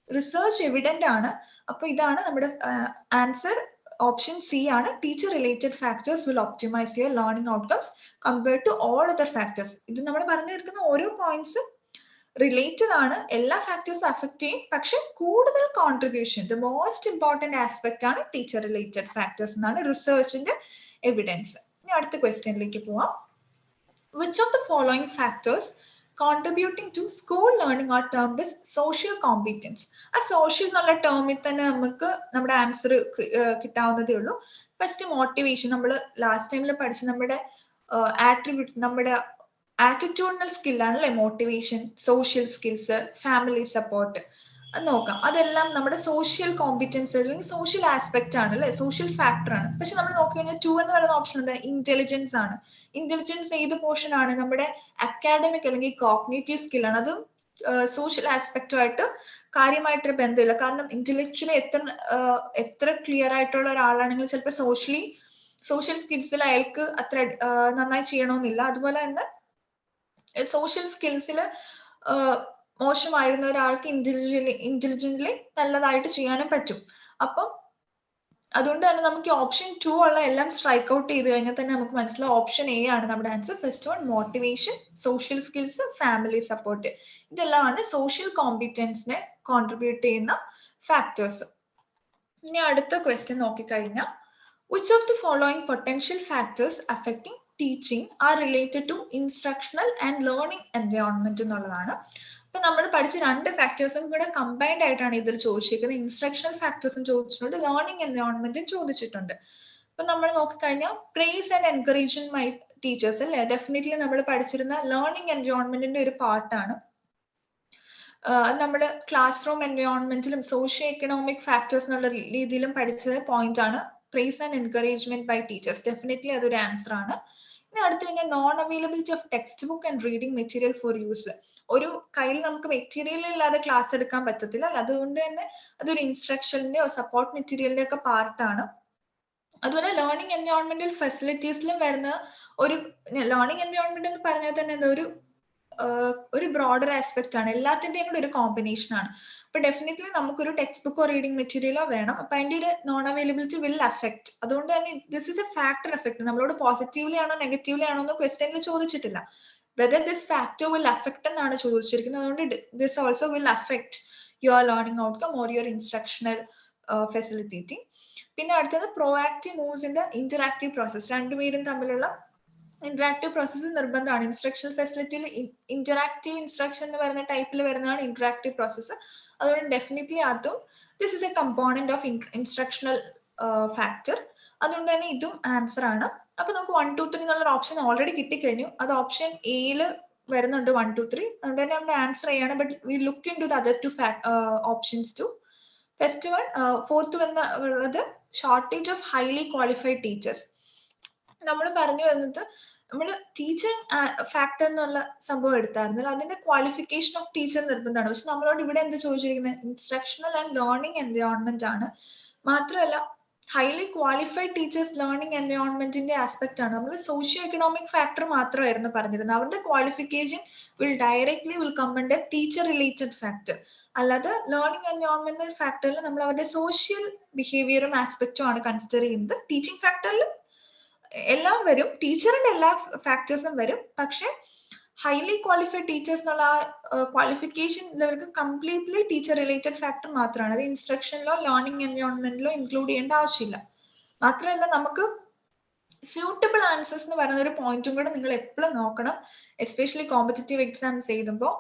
റിസർച്ച് എവിഡന്റ് ആണ്. അപ്പൊ ഇതാണ് നമ്മുടെ ആൻസർ. ഓപ്ഷൻ സി ആണ്. Teacher related factors will optimise your learning outcomes compared to all other factors. ഇത് നമ്മൾ പറഞ്ഞിരിക്കുന്ന ഓരോ പോയിന്റ്സും റിലേറ്റഡ് ആണ്. എല്ലാ ഫാക്ടേഴ്സും അഫക്ട് ചെയ്യും. പക്ഷെ കൂടുതൽ contribution, the most important aspect ആണ് ടീച്ചർ റിലേറ്റഡ് ഫാക്ടേഴ്സ് എന്നാണ് റിസർച്ചിന്റെ എവിഡൻസ്. ഇനി അടുത്ത ക്വസ്റ്റ്യനിലേക്ക് പോവാം. Which of the following factors contributing to school learning are termed as social competence? ആ സോഷ്യൽ എന്നുള്ള ടേമിൽ തന്നെ നമുക്ക് നമ്മുടെ ആൻസർ കിട്ടാവുന്നതേ ഉള്ളൂ. ഫസ്റ്റ് മോട്ടിവേഷൻ, നമ്മൾ ലാസ്റ്റ് ടൈമിൽ പഠിച്ച നമ്മുടെ ആട്രിബ്യൂട്ട്, നമ്മുടെ ആറ്റിറ്റ്യൂഡിനൽ സ്കില്ലാണ് അല്ലെ motivation, social skills, family support. അത് നോക്കാം. അതെല്ലാം നമ്മുടെ സോഷ്യൽ കോമ്പിറ്റൻസ് അല്ലെങ്കിൽ സോഷ്യൽ ആസ്പെക്ട് ആണ് അല്ലെ, സോഷ്യൽ ഫാക്ടർ ആണ്. പക്ഷെ നമ്മൾ നോക്കിക്കഴിഞ്ഞാൽ 2 എന്ന് പറയുന്ന ഓപ്ഷൻ എന്താ, ഇന്റലിജൻസ് ആണ്. ഇന്റലിജൻസ് ഏത് പോർഷൻ ആണ്, നമ്മുടെ അക്കാഡമിക് അല്ലെങ്കിൽ കോഗ്നേറ്റീവ് സ്കിൽ ആണ്. അതും സോഷ്യൽ ആസ്പെക്റ്റുമായിട്ട് കാര്യമായിട്ടൊരു ബന്ധമില്ല. കാരണം ഇന്റലക്ച്വലി എത്ര ക്ലിയർ ആയിട്ടുള്ള ഒരാളാണെങ്കിൽ ചിലപ്പോൾ സോഷ്യൽ സ്കിൽസിൽ അയാൾക്ക് അത്ര നന്നായി ചെയ്യണമെന്നില്ല. അതുപോലെ തന്നെ സോഷ്യൽ സ്കിൽസിൽ മോശമായിരുന്ന ഒരാൾക്ക് ഇന്റലിജന്റ്ലി നല്ലതായിട്ട് ചെയ്യാനും പറ്റും. അപ്പം അതുകൊണ്ട് തന്നെ നമുക്ക് ഓപ്ഷൻ 2 ഉള്ള എല്ലാം സ്ട്രൈക്ക് ഔട്ട് ചെയ്ത് കഴിഞ്ഞാൽ തന്നെ നമുക്ക് മനസ്സിലാവും ഓപ്ഷൻ എ ആണ് നമ്മുടെ answer. First one motivation, social skills, family support, ഇതെല്ലാമാണ് സോഷ്യൽ കോമ്പിറ്റൻസിനെ കോൺട്രിബ്യൂട്ട് ചെയ്യുന്ന ഫാക്ടേഴ്സ്. ഇനി അടുത്ത ക്വസ്റ്റ്യൻ നോക്കിക്കഴിഞ്ഞാൽ, which of the following potential factors affecting teaching are related to instructional and learning environment എന്നുള്ളതാണ്. അപ്പൊ നമ്മൾ പഠിച്ച രണ്ട് ഫാക്ടേഴ്സും കൂടെ കമ്പൈൻഡ് ആയിട്ടാണ് ഇതിൽ ചോദിച്ചിരിക്കുന്നത്. ഇൻസ്ട്രക്ഷണൽ ഫാക്ടേഴ്സും ചോദിച്ചിട്ടുണ്ട്, ലേണിംഗ് എൻവയോൺമെന്റും ചോദിച്ചിട്ടുണ്ട്. അപ്പൊ നമ്മൾ നോക്കിക്കഴിഞ്ഞാൽ praise and encouragement my teachers അല്ലെ, ഡെഫിനറ്റ്ലി നമ്മൾ പഠിച്ചിരുന്ന ലേണിംഗ് എൻവയോൺമെന്റിന്റെ ഒരു പാർട്ടാണ്. നമ്മൾ ക്ലാസ് റൂം എൻവയോൺമെന്റിലും സോഷ്യോ എക്കണോമിക് ഫാക്ടേഴ്സ് എന്നുള്ള രീതിയിലും പഠിച്ചത് പോയിന്റ് ആണ് praise and encouragement by teachers. Definitely അതൊരു ആൻസർ ആണ്. ഇനി അടുത്തിരിക്കുന്ന non availability of text book and reading material for use. ഒരു കയ്യിൽ നമുക്ക് മെറ്റീരിയൽ ഇല്ലാതെ ക്ലാസ് എടുക്കാൻ പറ്റത്തില്ല, അതുകൊണ്ട് തന്നെ അതൊരു ഇൻസ്ട്രക്ഷന്റെ സപ്പോർട്ട് മെറ്റീരിയലിന്റെ ഒക്കെ പാർട്ടാണ്. അതുപോലെ ലേണിംഗ് എൻവയോൺമെന്റൽ ഫെസിലിറ്റീസിലും വരുന്ന ഒരു ലേണിംഗ് എൻവയോൺമെന്റ് എന്ന് പറഞ്ഞാൽ തന്നെ എന്താ ഒരു ബ്രോഡർ ആസ്പെക്ട് ആണ്, എല്ലാത്തിന്റെയും കൂടെ ഒരു കോമ്പിനേഷൻ ആണ്. അപ്പൊ ഡെഫിനറ്റ്ലി നമുക്കൊരു ടെക്സ്റ്റ് ബുക്കോ റീഡിംഗ് മെറ്റീരിയലോ വേണം. അപ്പൊ അതിന്റെ ഒരു നോൺ അവൈലബിലിറ്റി വിൽ അഫക്ട്. അതുകൊണ്ട് തന്നെ this is A factor effect. നമ്മളോട് പോസിറ്റീവ്ലി ആണോ നെഗറ്റീവ്ലി ആണോ എന്ന് ക്വസ്റ്റ്യനിൽ ചോദിച്ചിട്ടില്ല. Whether this factor will affect എന്നാണ് ചോദിച്ചിരിക്കുന്നത്. അതുകൊണ്ട് this also will affect your learning outcome or your instructional facility. പിന്നെ അടുത്തത് proactive moves in the interactive process. രണ്ടുപേരും തമ്മിലുള്ള ഇന്ററാക്റ്റീവ് പ്രോസസ്സ് നിർബന്ധമാണ്. ഇൻസ്ട്രക്ഷണൽ ഫെസിലിറ്റിയിൽ ഇന്ററാക്റ്റീവ് ഇൻസ്ട്രക്ഷൻ എന്ന് പറയുന്ന ടൈപ്പിൽ വരുന്നതാണ് ഇന്ററാക്റ്റീവ് പ്രോസസ്സ്. അതുകൊണ്ട് ഡെഫിനറ്റ്ലി അതും this is A component of instructional factor. അതുകൊണ്ട് തന്നെ ഇതും ആൻസർ ആണ്. അപ്പൊ നമുക്ക് 1, 2, 3 എന്നുള്ള ഓപ്ഷൻ ഓൾറെഡി കിട്ടിക്കഴിഞ്ഞു. അത് ഓപ്ഷൻ എയിൽ വരുന്നുണ്ട് 1, 2, 3. അതുകൊണ്ട് തന്നെ നമ്മൾ ആൻസർ ചെയ്യാണ്. But we look into the other 2 options too. First one, fourth വന്നുള്ളത് shortage of highly qualified teachers. നമ്മൾ പറഞ്ഞു വരുന്നത് നമ്മൾ ടീച്ചർ ഫാക്ടർ എന്നുള്ള സംഭവം എടുത്തായിരുന്നല്ലോ, അതിന്റെ ക്വാളിഫിക്കേഷൻ ഓഫ് ടീച്ചർ നിർബന്ധമാണ്. പക്ഷെ നമ്മളോട് ഇവിടെ എന്ത് ചോദിച്ചിരിക്കുന്നത്, ഇൻസ്ട്രക്ഷണൽ ആൻഡ് ലേണിംഗ് എൻവയോൺമെന്റ് ആണ്. മാത്രമല്ല ഹൈലി ക്വാളിഫൈഡ് ടീച്ചേഴ്സ് ലേണിംഗ് എൻവയോൺമെന്റിന്റെ ആസ്പെക്ട് ആണ്. നമ്മൾ സോഷ്യോ എക്കണോമിക് ഫാക്ടർ മാത്രമായിരുന്നു പറഞ്ഞിരുന്നത്. അവരുടെ qualification will come under teacher related factor. അല്ലാതെ ലേണിംഗ് എൻവയോൺമെന്റൽ ഫാക്ടറിൽ നമ്മൾ അവരുടെ സോഷ്യൽ ബിഹേവിയറും ആസ്പെക്റ്റും ആണ് കൺസിഡർ ചെയ്യുന്നത്. ടീച്ചിങ് ഫാക്ടറിൽ എല്ലാം വരും, ടീച്ചറിന്റെ എല്ലാ ഫാക്ടേഴ്സും വരും. പക്ഷെ ഹൈലി ക്വാളിഫൈഡ് ടീച്ചേഴ്സ് എന്നുള്ള ക്വാളിഫിക്കേഷൻ ഇവർക്ക് കംപ്ലീറ്റ്ലി ടീച്ചർ റിലേറ്റഡ് ഫാക്ടർ മാത്രമാണ്. അത് ഇൻസ്ട്രക്ഷനിലോ ലേണിംഗ് എൻവയോൺമെന്റിലോ ഇൻക്ലൂഡ് ചെയ്യേണ്ട ആവശ്യമില്ല. മാത്രമല്ല നമുക്ക് സ്യൂട്ടബിൾ ആൻസേഴ്സ് എന്ന് പറയുന്ന ഒരു പോയിന്റും കൂടെ നിങ്ങൾ എപ്പോഴും നോക്കണം. എസ്പെഷ്യലി കോമ്പറ്റേറ്റീവ് എക്സാംസ് എഴുതുമ്പോൾ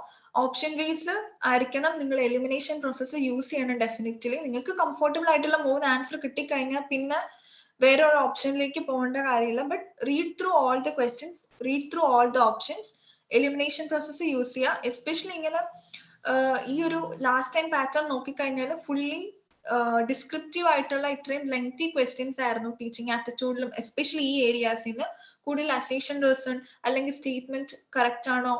ഓപ്ഷൻ വൈസ് ആയിരിക്കണം നിങ്ങൾ എലിമിനേഷൻ പ്രോസസ്സ് യൂസ് ചെയ്യണം. ഡെഫിനറ്റ്ലി നിങ്ങൾക്ക് കംഫർട്ടബിൾ ആയിട്ടുള്ള 3 ആൻസർ കിട്ടിക്കഴിഞ്ഞാൽ പിന്നെ വേറെ ഒരു ഓപ്ഷനിലേക്ക് പോകേണ്ട കാര്യമില്ല. But read through all the questions, read through all the options, elimination process use ചെയ്യുക. എസ്പെഷ്യലി ഇങ്ങനെ ഈ ഒരു ലാസ്റ്റ് ടൈം പാറ്റേൺ നോക്കിക്കഴിഞ്ഞാൽ ഫുള്ളി ഡിസ്ക്രിപ്റ്റീവ് ആയിട്ടുള്ള ഇത്രയും ലെങ്തി ക്വസ്റ്റ്യൻസ് ആയിരുന്നു ടീച്ചിങ് ആപ്റ്റിറ്റ്യൂഡിലും. എസ്പെഷ്യലി ഈ ഏരിയാസിൽ കൂടുതൽ അസേഷൻ റീസൺ അല്ലെങ്കിൽ സ്റ്റേറ്റ്മെന്റ് കറക്റ്റ് ആണോ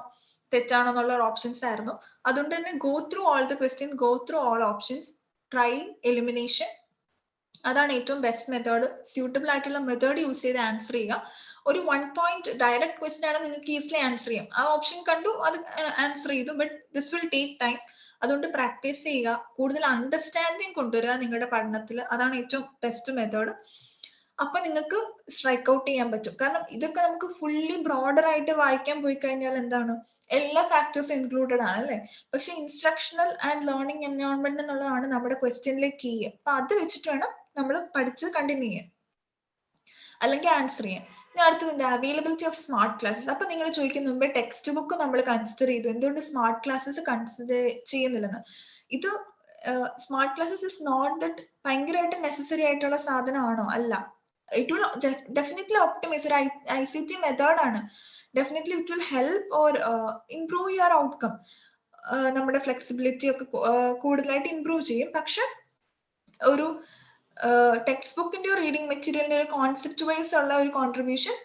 തെറ്റാണോ എന്നുള്ള ഓപ്ഷൻസ് ആയിരുന്നു. അതുകൊണ്ട് തന്നെ go through all the question, go through all options, try elimination. അതാണ് ഏറ്റവും ബെസ്റ്റ് മെത്തേഡ്. സ്യൂട്ടബിൾ ആയിട്ടുള്ള മെത്തേഡ് യൂസ് ചെയ്ത് ആൻസർ ചെയ്യുക. ഒരു 1 പോയിന്റ് ഡയറക്റ്റ് ക്വസ്റ്റ്യൻ ആണ്, നിങ്ങൾക്ക് ഈസിലി ആൻസർ ചെയ്യാം. ആ ഓപ്ഷൻ കണ്ടു, അത് ആൻസർ ചെയ്തു. But this will take time. അതുകൊണ്ട് പ്രാക്ടീസ് ചെയ്യുക, കൂടുതൽ അണ്ടർസ്റ്റാൻഡിങ് കൊണ്ടുവരിക നിങ്ങളുടെ പഠനത്തിൽ. അതാണ് ഏറ്റവും ബെസ്റ്റ് മെത്തേഡ്. അപ്പൊ നിങ്ങൾക്ക് സ്ട്രൈക്ക് ഔട്ട് ചെയ്യാൻ പറ്റും. കാരണം ഇതൊക്കെ നമുക്ക് ഫുള്ളി ബ്രോഡർ ആയിട്ട് വായിക്കാൻ പോയി കഴിഞ്ഞാൽ എന്താണ്, എല്ലാ ഫാക്ടേഴ്സും ഇൻക്ലൂഡഡ് ആണ് അല്ലെ. പക്ഷെ ഇൻസ്ട്രക്ഷണൽ ആൻഡ് ലേണിംഗ് എൻവയോൺമെന്റ് എന്നുള്ളതാണ് നമ്മുടെ ക്വസ്റ്റ്യനിലേക്ക് കീ. അപ്പൊ അത് വെച്ചിട്ട് വേണം നമ്മൾ പഠിച്ച് കണ്ടിന്യൂ ചെയ്യാൻ അല്ലെങ്കിൽ ആൻസർ ചെയ്യാൻ. ഇനി അടുത്തത് അവൈലബിലിറ്റി ഓഫ് സ്മാർട്ട് ക്ലാസ്സസ്. അപ്പൊ നിങ്ങൾ ചോദിക്കുന്ന മുമ്പേ ടെക്സ്റ്റ് ബുക്ക് നമ്മൾ കൺസിഡർ ചെയ്തു, എന്തുകൊണ്ട് സ്മാർട്ട് ക്ലാസ്സസ് കൺസിഡർ ചെയ്യുന്നില്ലെന്ന്. ഇത് smart classes is not that ഭയങ്കരമായിട്ട് നെസസറി ആയിട്ടുള്ള സാധനമാണോ? അല്ല. It will definitely optimise. ഒരു ICT മെത്തേഡ് ആണ്. Definitely it will help or improve your outcome. നമ്മുടെ ഫ്ലെക്സിബിലിറ്റി ഒക്കെ കൂടുതലായിട്ട് ഇംപ്രൂവ് ചെയ്യും. പക്ഷെ ഒരു ടെക്സ്റ്റ് ബുക്കിന്റെ റീഡിംഗ് മെറ്റീരിയലിന്റെ ഒരു കോൺസെപ്റ്റ് വൈസ് ഉള്ള ഒരു കോൺട്രിബ്യൂഷൻ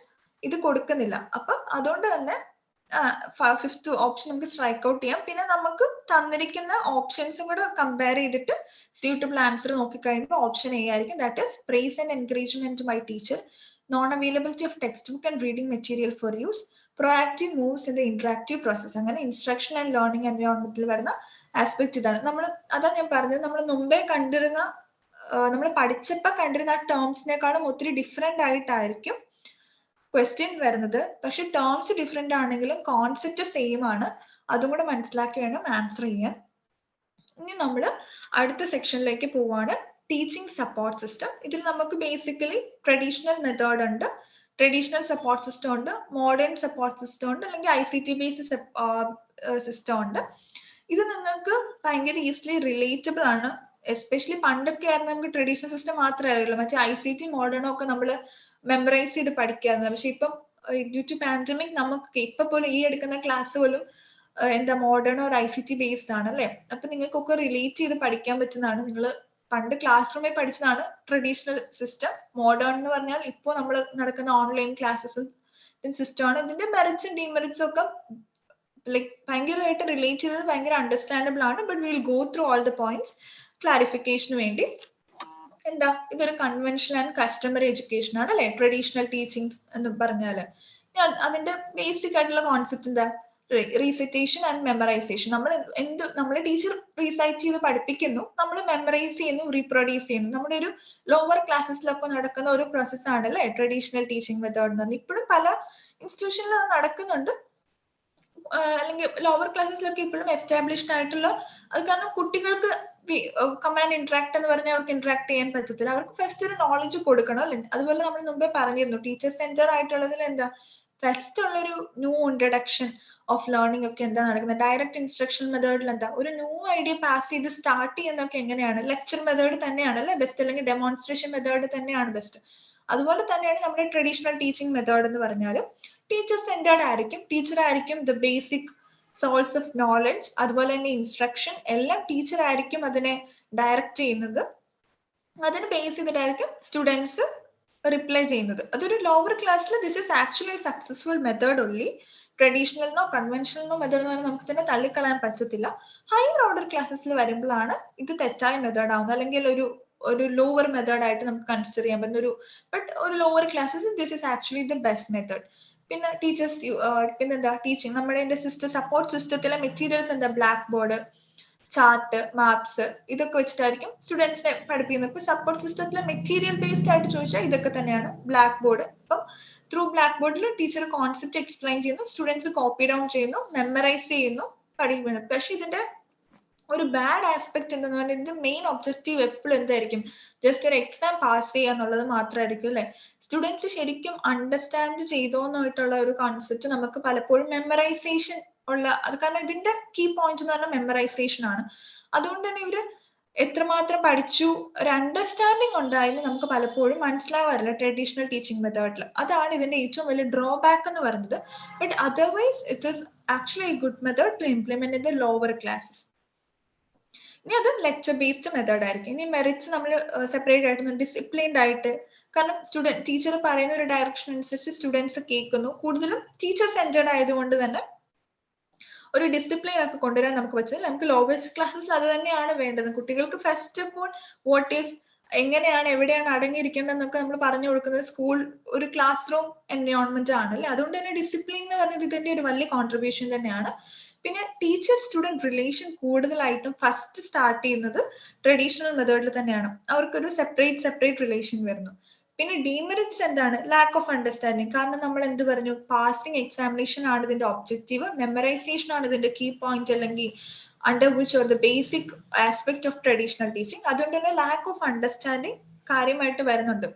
ഇത് കൊടുക്കുന്നില്ല. അപ്പൊ അതുകൊണ്ട് തന്നെ ഫിഫ്ത്ത് ഓപ്ഷൻ നമുക്ക് സ്ട്രൈക്ക് ഔട്ട് ചെയ്യാം. പിന്നെ നമുക്ക് തന്നിരിക്കുന്ന ഓപ്ഷൻസും കൂടെ കമ്പയർ ചെയ്തിട്ട് സ്യൂട്ടബിൾ ആൻസർ നോക്കിക്കഴിയുമ്പോൾ ഓപ്ഷൻ എ ആയിരിക്കും. That is praise and encouragement by teacher, non availability of text book and reading material for use, proactive moves in the interactive process. അങ്ങനെ ഇൻസ്ട്രക്ഷൻ ആൻഡ് ലേണിംഗ് എൻവയോൺമെന്റിൽ വരുന്ന aspect ഇതാണ്. അതാ ഞാൻ പറഞ്ഞത്, നമ്മൾ മുമ്പേ കണ്ടിരുന്ന നമ്മൾ പഠിച്ചപ്പോ കണ്ടിരുന്ന ആ ടേംസിനേക്കാളും ഒത്തിരി ഡിഫറെന്റ് ആയിട്ടായിരിക്കും ക്വസ്റ്റ്യൻ വരുന്നത്. പക്ഷെ ടേംസ് ഡിഫറെന്റ് ആണെങ്കിലും കോൺസെപ്റ്റ് സെയിം ആണ്. അതും കൂടെ മനസ്സിലാക്കി വേണം ആൻസർ ചെയ്യാൻ. ഇനി നമ്മൾ അടുത്ത സെക്ഷനിലേക്ക് പോവാണ്, ടീച്ചിങ് സപ്പോർട്ട് സിസ്റ്റം. ഇതിൽ നമുക്ക് ബേസിക്കലി ട്രഡീഷണൽ മെത്തേഡ് ഉണ്ട്, ട്രഡീഷണൽ സപ്പോർട്ട് സിസ്റ്റം ഉണ്ട്, മോഡേൺ സപ്പോർട്ട് സിസ്റ്റം ഉണ്ട്, അല്ലെങ്കിൽ ICT ബേസ്ഡ് സിസ്റ്റം ഉണ്ട്. ഇത് നിങ്ങൾക്ക് ഭയങ്കര ഈസിലി റിലേറ്റബിൾ ആണ്. എസ്പെഷ്യലി പണ്ടൊക്കെ ആയിരുന്നു നമുക്ക് ട്രഡീഷണൽ സിസ്റ്റം മാത്രമേ അറിയുള്ളൂ, മറ്റേ ICT മോഡേണോ ഒക്കെ നമ്മൾ മെമ്മറൈസ് ചെയ്ത് പഠിക്കാറുണ്ട്. പക്ഷെ ഇപ്പം ഡ്യൂ ടു പാൻഡമിക് നമുക്ക് ഇപ്പൊ പോലും ഈ എടുക്കുന്ന ക്ലാസ് പോലും എന്താ മോഡേൺ ഒരു ICT ബേസ്ഡ് ആണ് അല്ലെ. അപ്പൊ നിങ്ങൾക്കൊക്കെ റിലേറ്റ് ചെയ്ത് പഠിക്കാൻ പറ്റുന്നതാണ്. നിങ്ങൾ പണ്ട് ക്ലാസ് റൂമിൽ പഠിച്ചതാണ് ട്രഡീഷണൽ സിസ്റ്റം. മോഡേൺ എന്ന് പറഞ്ഞാൽ ഇപ്പോൾ നമ്മൾ നടക്കുന്ന ഓൺലൈൻ ക്ലാസ്സസും സിസ്റ്റം ആണ്. ഇതിന്റെ മെറിറ്റ്സും ഡിമെറിറ്റ്സും ഒക്കെ ലൈക് ഭയങ്കരമായിട്ട് റിലേറ്റ് ചെയ്തത് ഭയങ്കര അണ്ടർസ്റ്റാൻഡബിൾ ആണ്. But will go through all the points ക്ലാരിഫിക്കേഷന് വേണ്ടി. എന്താ, ഇതൊരു കൺവെൻഷണൽ ആൻഡ് കസ്റ്റമറി എഡ്യൂക്കേഷൻ ആണ് അല്ലെ, ട്രഡീഷണൽ ടീച്ചിങ് എന്ന് പറഞ്ഞാല്. അതിന്റെ ബേസിക് ആയിട്ടുള്ള കോൺസെപ്റ്റ് എന്താ, റീസൈറ്റേഷൻ ആൻഡ് മെമ്മറൈസേഷൻ. നമ്മളെ ടീച്ചർ റീസൈറ്റ് ചെയ്ത് പഠിപ്പിക്കുന്നു, നമ്മൾ മെമ്മറൈസ് ചെയ്യുന്നു, റീപ്രൊഡ്യൂസ് ചെയ്യുന്നു. നമ്മുടെ ഒരു ലോവർ ക്ലാസ്സസിലൊക്കെ നടക്കുന്ന ഒരു പ്രോസസ് ആണ് അല്ലെ ട്രഡീഷണൽ ടീച്ചിങ് മെത്തേഡ് എന്ന് പറഞ്ഞാൽ. ഇപ്പോഴും പല ഇൻസ്റ്റിറ്റ്യൂഷനിലും അത് നടക്കുന്നുണ്ട്, അല്ലെങ്കിൽ ലോവർ ക്ലാസ്സസിലൊക്കെ ഇപ്പോഴും എസ്റ്റാബ്ലിഷ്ഡ് ആയിട്ടുള്ള. അത് കാരണം കുട്ടികൾക്ക് കമാൻഡ് ഇന്ററാക്ട് എന്ന് പറഞ്ഞാൽ അവർക്ക് ഇന്ററാക്ട് ചെയ്യാൻ പറ്റത്തില്ല. അവർക്ക് ഫസ്റ്റ് ഒരു നോളജ് കൊടുക്കണം അല്ലെ. അതുപോലെ നമ്മൾ മുമ്പേ പറഞ്ഞിരുന്നു, ടീച്ചർ സെന്റർ ആയിട്ടുള്ളതിൽ എന്താ ഫസ്റ്റ് ഉള്ളൊരു ന്യൂ ഇൻട്രഡക്ഷൻ ഓഫ് ലേണിംഗ് ഒക്കെ എന്താ നടക്കുന്നത്. ഡയറക്റ്റ് ഇൻസ്ട്രക്ഷൻ മെത്തേഡിൽ എന്താ ഒരു ന്യൂ ഐഡിയ പാസ് ചെയ്ത് സ്റ്റാർട്ട് ചെയ്യുന്നതൊക്കെ എങ്ങനെയാണ്, ലെക്ചർ മെത്തേഡ് തന്നെയാണ് അല്ലെ ബെസ്റ്റ്, അല്ലെങ്കിൽ ഡെമോൺസ്ട്രേഷൻ മെത്തേഡ് തന്നെയാണ് ബെസ്റ്റ്. അതുപോലെ തന്നെയാണ് നമ്മുടെ ട്രഡീഷണൽ ടീച്ചിങ് മെത്തേഡ് എന്ന് പറഞ്ഞാൽ ടീച്ചർ സെന്റേർഡ് ആയിരിക്കും. ടീച്ചർ ആയിരിക്കും the basic source of knowledge. അതുപോലെ തന്നെ ഇൻസ്ട്രക്ഷൻ എല്ലാം ടീച്ചർ ആയിരിക്കും അതിനെ ഡയറക്റ്റ് ചെയ്യുന്നത്. അതിന് ബേസ് ചെയ്തിട്ടായിരിക്കും സ്റ്റുഡൻസ് റിപ്ലൈ ചെയ്യുന്നത്. അതൊരു ലോവർ ക്ലാസ്സിൽ this is actually successful method only. ട്രഡീഷണലിനോ കൺവെൻഷണലിനോ മെത്തേഡ് എന്ന് പറഞ്ഞാൽ നമുക്ക് തന്നെ തള്ളിക്കളയാൻ പറ്റത്തില്ല. ഹയർ ഓർഡർ ക്ലാസ്സസിൽ വരുമ്പോഴാണ് ഇത് തെറ്റായ മെത്തേഡ് ആവുന്നത്, അല്ലെങ്കിൽ ഒരു ലോവർ മെത്തേഡ് ആയിട്ട് നമുക്ക് കൺസിഡർ ചെയ്യാൻ പറ്റുന്ന ഒരു lower classes this is actually the best method. പിന്നെ ടീച്ചേഴ്സ് പിന്നെന്താ ടീച്ചിങ് നമ്മുടെ സപ്പോർട്ട് സിസ്റ്റത്തിലെ മെറ്റീരിയൽസ് എന്താ, ബ്ലാക്ക് ബോർഡ്, ചാർട്ട്, മാപ്സ്, ഇതൊക്കെ വെച്ചിട്ടായിരിക്കും സ്റ്റുഡൻസിനെ പഠിപ്പിക്കുന്നത്. ഇപ്പൊ സപ്പോർട്ട് സിസ്റ്റത്തിലെ മെറ്റീരിയൽ ബേസ്ഡ് ആയിട്ട് ചോദിച്ചാൽ ഇതൊക്കെ തന്നെയാണ്. ബ്ലാക്ക് ബോർഡ്, ഇപ്പം ത്രൂ ബ്ലാക്ക് ബോർഡിൽ ടീച്ചർ കോൺസെപ്റ്റ് എക്സ്പ്ലെയിൻ ചെയ്യുന്നു, സ്റ്റുഡൻസ് കോപ്പി ഡൗൺ ചെയ്യുന്നു, മെമ്മറൈസ് ചെയ്യുന്നു, പഠിക്കുന്നു. പക്ഷെ ഇതിന്റെ ഒരു ബാഡ് ആസ്പെക്ട് എന്തെന്ന് പറഞ്ഞാൽ ഇതിന്റെ മെയിൻ ഒബ്ജക്റ്റീവ് എപ്പോഴും എന്തായിരിക്കും, ജസ്റ്റ് ഒരു എക്സാം പാസ് ചെയ്യുക എന്നുള്ളത് മാത്രമായിരിക്കും അല്ലെ. സ്റ്റുഡൻസ് ശരിക്കും അണ്ടർസ്റ്റാൻഡ് ചെയ്തോന്നായിട്ടുള്ള ഒരു കോൺസെപ്റ്റ് നമുക്ക് പലപ്പോഴും മെമ്മറൈസേഷൻ ഉള്ള, അത് കാരണം ഇതിന്റെ കീ പോയിന്റ് എന്ന് പറഞ്ഞാൽ മെമ്മറൈസേഷൻ ആണ്. അതുകൊണ്ട് തന്നെ ഇവര് എത്രമാത്രം പഠിച്ചു ഒരു അണ്ടർസ്റ്റാൻഡിങ് ഉണ്ടായെന്ന് നമുക്ക് പലപ്പോഴും മനസ്സിലാവാറില്ല ട്രഡീഷണൽ ടീച്ചിങ് മെത്തേഡിൽ. അതാണ് ഇതിന്റെ ഏറ്റവും വലിയ ഡ്രോബാക്ക് എന്ന് പറയുന്നത്. But otherwise it is actually a good method to implement in the lower classes. ഇനി അത് ലെക്ചർ ബേസ്ഡ് മെത്തേഡ് ആയിരിക്കും. ഇനി മെറിറ്റ്സ് നമ്മൾ സെപ്പറേറ്റ് ആയിട്ട് ഡിസിപ്ലിൻഡ് ആയിട്ട്, കാരണം ടീച്ചർ പറയുന്ന ഒരു ഡയറക്ഷൻ അനുസരിച്ച് സ്റ്റുഡൻസ് കേൾക്കുന്നു. കൂടുതലും ടീച്ചർ സെന്റേർഡ് ആയതുകൊണ്ട് തന്നെ ഒരു ഡിസിപ്ലിൻ ഒക്കെ കൊണ്ടുവരാൻ നമുക്ക് പറ്റും. നമുക്ക് ലോവസ്റ്റ് ക്ലാസ്സസ് അത് തന്നെയാണ് വേണ്ടത്. കുട്ടികൾക്ക് first of all what is, എങ്ങനെയാണ് എവിടെയാണ് അടങ്ങിയിരിക്കേണ്ടതെന്നൊക്കെ നമ്മൾ പറഞ്ഞു കൊടുക്കുന്നത് സ്കൂൾ ഒരു ക്ലാസ് റൂം എൻവയോൺമെന്റ് ആണ് അല്ലെ. അതുകൊണ്ട് തന്നെ ഡിസിപ്ലിൻ എന്ന് പറയുന്നത് ഇതിന്റെ ഒരു വലിയ കോൺട്രിബ്യൂഷൻ തന്നെയാണ്. പിന്നെ ടീച്ചർ സ്റ്റുഡന്റ് റിലേഷൻ കൂടുതലായിട്ടും ഫസ്റ്റ് സ്റ്റാർട്ട് ചെയ്യുന്നത് ട്രഡീഷണൽ മെത്തേഡിൽ തന്നെയാണ്. അവർക്കൊരു സെപ്പറേറ്റ് റിലേഷൻ വരുന്നു. പിന്നെ ഡീമെറിറ്റ്സ് എന്താണ്, ലാക്ക് ഓഫ് അണ്ടർസ്റ്റാൻഡിങ്. കാരണം നമ്മൾ എന്ത് പറഞ്ഞു, പാസിംഗ് എക്സാമിനേഷൻ ആണ് ഇതിന്റെ ഒബ്ജക്റ്റീവ്, മെമ്മറൈസേഷൻ ആണ് ഇതിന്റെ കീ പോയിന്റ്, അല്ലെങ്കിൽ under which or the basic aspect of traditional teaching. അതുകൊണ്ട് തന്നെ ലാക്ക് ഓഫ് അണ്ടർസ്റ്റാൻഡിങ് കാര്യമായിട്ട് വരുന്നുണ്ട്.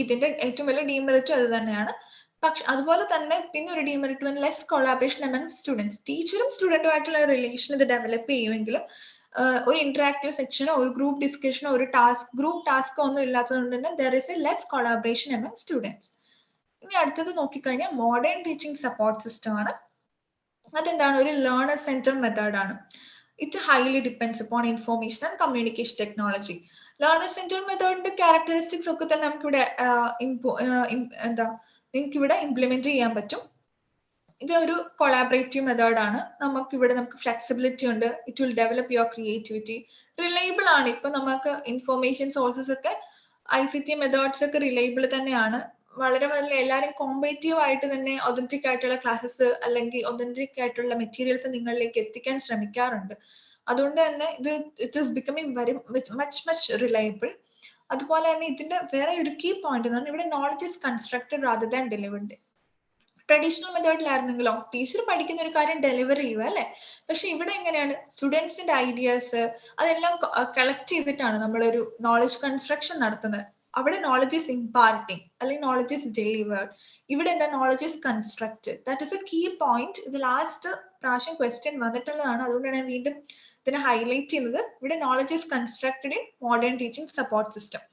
ഇതിന്റെ ഏറ്റവും വലിയ ഡീമെറിറ്റും അത് തന്നെയാണ്. പക്ഷെ അതുപോലെ തന്നെ പിന്നെ ഒരു demerit less collaboration among students. ടീച്ചറും സ്റ്റുഡന്റുമായിട്ടുള്ള റിലേഷൻ ഇത് ഡെവലപ്പ് ചെയ്യുമെങ്കിലും ഒരു ഇന്ററാക്റ്റീവ് സെക്ഷനോ ഒരു ഗ്രൂപ്പ് ഡിസ്കഷനോ ഒരു ഗ്രൂപ്പ് ടാസ്കോ ഒന്നും ഇല്ലാത്തതുകൊണ്ട് തന്നെ there is a less collaboration among students. ഇനി അടുത്തത് നോക്കിക്കഴിഞ്ഞാൽ മോഡേൺ ടീച്ചിങ് സപ്പോർട്ട് സിസ്റ്റം ആണ്. അതെന്താണ്? ഒരു ലേണർ സെന്റർ മെത്തേഡ് ആണ്. It highly depends upon information and communication technology. Learner centre മെത്തേഡിന്റെ ക്യാരക്ടറിസ്റ്റിക്സ് ഒക്കെ തന്നെ നമുക്കിവിടെ നിങ്ങൾക്ക് ഇംപ്ലിമെന്റ് ചെയ്യാൻ പറ്റും. ഇത് ഒരു കൊളാബറേറ്റീവ് മെത്തേഡ് ആണ്. നമുക്ക് ഫ്ലെക്സിബിലിറ്റി ഉണ്ട്. It will develop your creativity. Reliable ആണ്. ഇപ്പൊ നമുക്ക് ഇൻഫോർമേഷൻ സോഴ്സസ് ഒക്കെ ICT മെത്തേഡ്സ് ഒക്കെ റിലയബിൾ തന്നെയാണ്. വളരെ എല്ലാവരും കോമ്പറ്റീവ് ആയിട്ട് തന്നെ ഒതന്റിക് ആയിട്ടുള്ള ക്ലാസ്സസ് അല്ലെങ്കിൽ ഒതന്റിക് ആയിട്ടുള്ള മെറ്റീരിയൽസ് നിങ്ങളിലേക്ക് എത്തിക്കാൻ ശ്രമിക്കാറുണ്ട്. അതുകൊണ്ട് തന്നെ it is becoming very much reliable. അതുപോലെ തന്നെ ഇതിന്റെ വേറെ ഒരു കീ പോയിന്റ് എന്ന് പറഞ്ഞാൽ ഇവിടെ knowledge is constructed rather than delivered. Traditional മെത്തേഡിലായിരുന്നെങ്കിലോ ടീച്ചർ പഠിക്കുന്ന ഒരു കാര്യം ഡെലിവർ ചെയ്യുക അല്ലെ. പക്ഷെ ഇവിടെ എങ്ങനെയാണ്? സ്റ്റുഡൻസിന്റെ ഐഡിയാസ് അതെല്ലാം കളക്ട് ചെയ്തിട്ടാണ് നമ്മളൊരു നോളജ് കൺസ്ട്രക്ഷൻ നടത്തുന്നത്. അവിടെ നോളജ് ഈസ് ഇമ്പാർട്ടിങ് അല്ലെങ്കിൽ നോളജ് ഈസ് ഡെലിവേർഡ്. ഇവിടെ എന്താ? Knowledge is constructed. That is a key point. ഇത് ലാസ്റ്റ് പ്രാവശ്യം ക്വസ്റ്റ്യൻ വന്നിട്ടുള്ളതാണ്. അതുകൊണ്ടാണ് ഞാൻ വീണ്ടും ഇതിനെ ഹൈലൈറ്റ് ചെയ്യുന്നത്. ഇവിടെ knowledge is constructed in modern teaching support system.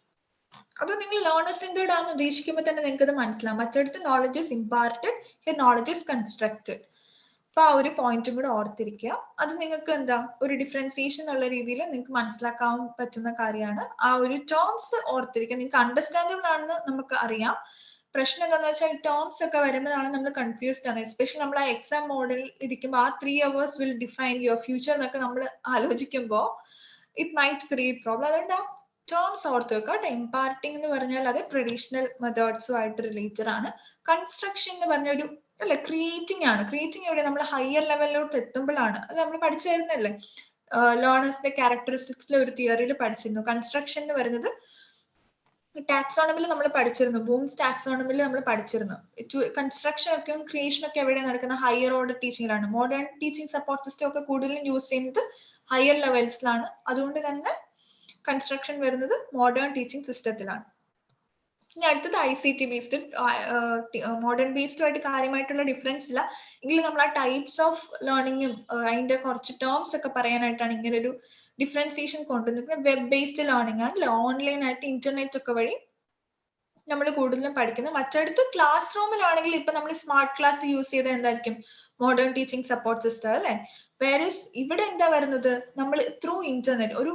അത് നിങ്ങൾ ലേണർ സെന്റേർഡ് ആണെന്ന് ഉദ്ദേശിക്കുമ്പോൾ തന്നെ നിങ്ങൾക്ക് അത് മനസ്സിലാവും. മറ്റടുത്ത് knowledge is imparted, here knowledge is constructed. അപ്പൊ ആ ഒരു പോയിന്റും കൂടെ ഓർത്തിരിക്കുക. അത് നിങ്ങൾക്ക് എന്താ ഒരു ഡിഫറൻസിയേഷൻ എന്നുള്ള രീതിയിൽ നിങ്ങൾക്ക് മനസ്സിലാക്കാൻ പറ്റുന്ന കാര്യമാണ്. ആ ഒരു ടേംസ് ഓർത്തിരിക്കുക. നിങ്ങൾക്ക് അണ്ടർസ്റ്റാൻഡബിൾ ആണെന്ന് നമുക്ക് അറിയാം. പ്രശ്നം എന്താണെന്ന് വെച്ചാൽ ഈ ടേംസ് ഒക്കെ വരുമ്പോഴാണ് നമ്മൾ കൺഫ്യൂസ്ഡ് ആണ്. എസ്പെഷ്യലി നമ്മൾ ആ എക്സാം മോഡിൽ ഇരിക്കുമ്പോൾ ആ 3 hours will define your future എന്നൊക്കെ നമ്മൾ ആലോചിക്കുമ്പോൾ ഇറ്റ് മൈറ്റ് ക്രിയേറ്റ് പ്രോബ്ലം. അതുകൊണ്ട് ടേംസ് ഓർത്ത് വെക്കുക. ഇമ്പാർട്ടിംഗ് എന്ന് പറഞ്ഞാൽ അത് ട്രഡീഷണൽ മെത്തേഡ്സുമായിട്ട് റിലേറ്റഡ് ആണ്. കൺസ്ട്രക്ഷൻ എന്ന് പറഞ്ഞ ഒരു അല്ലെ ക്രിയേറ്റിംഗ് ആണ്. ക്രിയേറ്റിംഗ് എവിടെ? നമ്മൾ ഹയർ ലെവലിലോട്ട് എത്തുമ്പോഴാണ്. അത് നമ്മൾ പഠിച്ചു തരുന്നല്ലേ. ലേണേഴ്സിന്റെ ക്യാരക്ടറിസ്റ്റിക്സിലെ ഒരു തിയറിയിൽ പഠിച്ചിരുന്നു. കൺസ്ട്രക്ഷൻ എന്ന് പറയുന്നത് ടാക്സോണമിൽ നമ്മൾ പഠിച്ചിരുന്നു. ബൂംസ് ടാക്സോണമിൽ നമ്മൾ പഠിച്ചിരുന്നു. കൺസ്ട്രക്ഷൻ ഒക്കെ ക്രിയേഷൻ ഒക്കെ എവിടെ നടക്കുന്ന? ഹയർ ഓർഡർ ടീച്ചിങ്ങിലാണ്. മോഡേൺ ടീച്ചിങ് സപ്പോർട്ട് സിസ്റ്റം ഒക്കെ കൂടുതലും യൂസ് ചെയ്യുന്നത് ഹയർ ലെവൽസിലാണ്. അതുകൊണ്ട് തന്നെ കൺസ്ട്രക്ഷൻ വരുന്നത് മോഡേൺ ടീച്ചിങ് സിസ്റ്റത്തിലാണ്. ഇനി അടുത്തത് ICT ബേസ്ഡ്. മോഡേൺ ബേസ്ഡുമായിട്ട് കാര്യമായിട്ടുള്ള ഡിഫറൻസ് ഇല്ല. എങ്കിലും നമ്മൾ ആ ടൈപ്സ് ഓഫ് ലേണിംഗും അതിന്റെ കുറച്ച് ടേംസ് ഒക്കെ പറയാനായിട്ടാണ് ഇങ്ങനെ ഒരു ഡിഫറൻസിയേഷൻ കൊണ്ടുവന്നത്. വെബ് ബേസ്ഡ് ലേണിംഗ് ആണ്. ഓൺലൈൻ ആയിട്ട് ഇന്റർനെറ്റ് ഒക്കെ വഴി നമ്മൾ കൂടുതലും പഠിക്കുന്നത്. മറ്റടുത്ത് ക്ലാസ് റൂമിലാണെങ്കിൽ ഇപ്പൊ നമ്മൾ സ്മാർട്ട് ക്ലാസ് യൂസ് ചെയ്ത് എന്തായിരിക്കും? മോഡേൺ ടീച്ചിങ് സപ്പോർട്ട് സിസ്റ്റം അല്ലെ. വേറെ ഇവിടെ എന്താ വരുന്നത്? നമ്മൾ ത്രൂ ഇന്റർനെറ്റ് ഒരു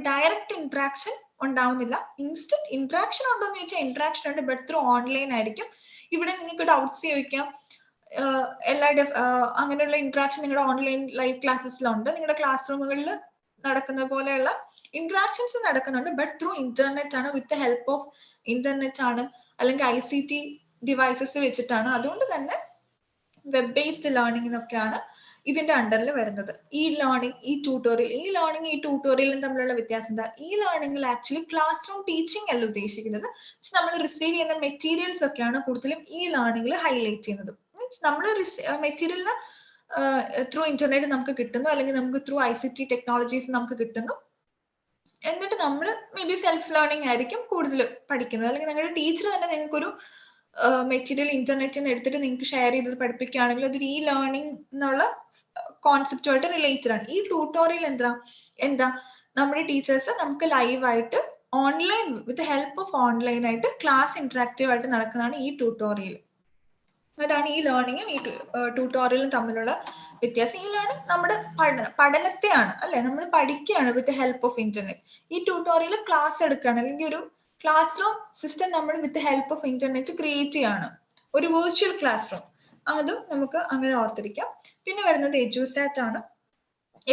ഡയറക്റ്റ് ഇന്ററാക്ഷൻ ഉണ്ടാവുന്നില്ല. ഇൻസ്റ്റന്റ് ഇന്ററാക്ഷൻ ഉണ്ടോ എന്ന് ചോദിച്ചാൽ ഇന്ററാക്ഷൻ ഉണ്ട്, ബട്ട് ത്രൂ ഓൺലൈൻ ആയിരിക്കും. ഇവിടെ നിങ്ങൾക്ക് ഡൗട്ട്സ് ചോദിക്കാം. അങ്ങനെയുള്ള ഇന്ററാക്ഷൻ നിങ്ങളുടെ ഓൺലൈൻ ലൈവ് ക്ലാസ്സസിലുണ്ട്. നിങ്ങളുടെ ക്ലാസ് റൂമുകളിൽ നടക്കുന്ന പോലെയുള്ള ഇന്ററാക്ഷൻസ് നടക്കുന്നുണ്ട്, ബട്ട് ത്രൂ ഇന്റർനെറ്റ് ആണ്. With the help of internet ആണ്, അല്ലെങ്കിൽ ICT ഡിവൈസസ് വെച്ചിട്ടാണ്. അതുകൊണ്ട് തന്നെ വെബ് ബേസ്ഡ് ലേണിംഗിനൊക്കെയാണ് ഇതിന്റെ അണ്ടറിൽ വരുന്നത്. ഈ ലേണിംഗ്, ഈ ട്യൂട്ടോറിയലും തമ്മിലുള്ള വ്യത്യാസം എന്താ? ഈ ലേണിംഗിൽ ആക്ച്വലി ക്ലാസ് റൂം ടീച്ചിങ് അല്ല ഉദ്ദേശിക്കുന്നത്. പക്ഷെ നമ്മൾ റിസീവ് ചെയ്യുന്ന മെറ്റീരിയൽസ് ഒക്കെയാണ് കൂടുതലും ഈ ലേണിംഗിൽ ഹൈലൈറ്റ് ചെയ്യുന്നത്. മീൻസ് നമ്മൾ മെറ്റീരിയലിന് ത്രൂ ഇന്റർനെറ്റ് നമുക്ക് കിട്ടുന്നു, അല്ലെങ്കിൽ നമുക്ക് ത്രൂ ICT ടെക്നോളജീസ് നമുക്ക് കിട്ടുന്നു. എന്നിട്ട് നമ്മൾ മേ ബി സെൽഫ് ലേണിംഗ് ആയിരിക്കും കൂടുതൽ പഠിക്കുന്നത്. അല്ലെങ്കിൽ നിങ്ങളുടെ ടീച്ചർ തന്നെ നിങ്ങൾക്കൊരു മെറ്റീരിയൽ ഇന്റർനെറ്റിൽ നിന്ന് എടുത്തിട്ട് നിങ്ങൾക്ക് ഷെയർ ചെയ്ത് പഠിപ്പിക്കുകയാണെങ്കിൽ അതൊരു ഈ ലേണിംഗ് എന്നുള്ള കോൺസെപ്റ്റുമായിട്ട് റിലേറ്റഡ് ആണ്. ഈ ട്യൂട്ടോറിയൽ എന്താ നമ്മുടെ ടീച്ചേഴ്സ് നമുക്ക് ലൈവായിട്ട് online with help of online ആയിട്ട് ക്ലാസ് ഇന്ററാക്റ്റീവ് ആയിട്ട് നടക്കുന്നതാണ് ഈ ട്യൂട്ടോറിയൽ. അതാണ് ഈ ലേണിംഗും ഈ ട്യൂട്ടോറിയലും തമ്മിലുള്ള വ്യത്യാസം. ഈ ലേണിംഗ് നമ്മുടെ പഠനത്തെയാണ് അല്ലെ, നമ്മൾ പഠിക്കുകയാണ് വിത്ത് ഹെൽപ്പ് ഓഫ് ഇന്റർനെറ്റ്. ഈ ട്യൂട്ടോറിയൽ ക്ലാസ് എടുക്കുകയാണ്, അല്ലെങ്കിൽ ഒരു ക്ലാസ് റൂം സിസ്റ്റം നമ്മൾ വിത്ത് ഹെൽപ്പ് ഓഫ് ഇന്റർനെറ്റ് ക്രിയേറ്റ് ചെയ്യാണ്, ഒരു വെർച്വൽ ക്ലാസ് റൂം. അതും നമുക്ക് അങ്ങനെ ഓർത്തിരിക്കാം. പിന്നെ വരുന്നത് EduSat ആണ്.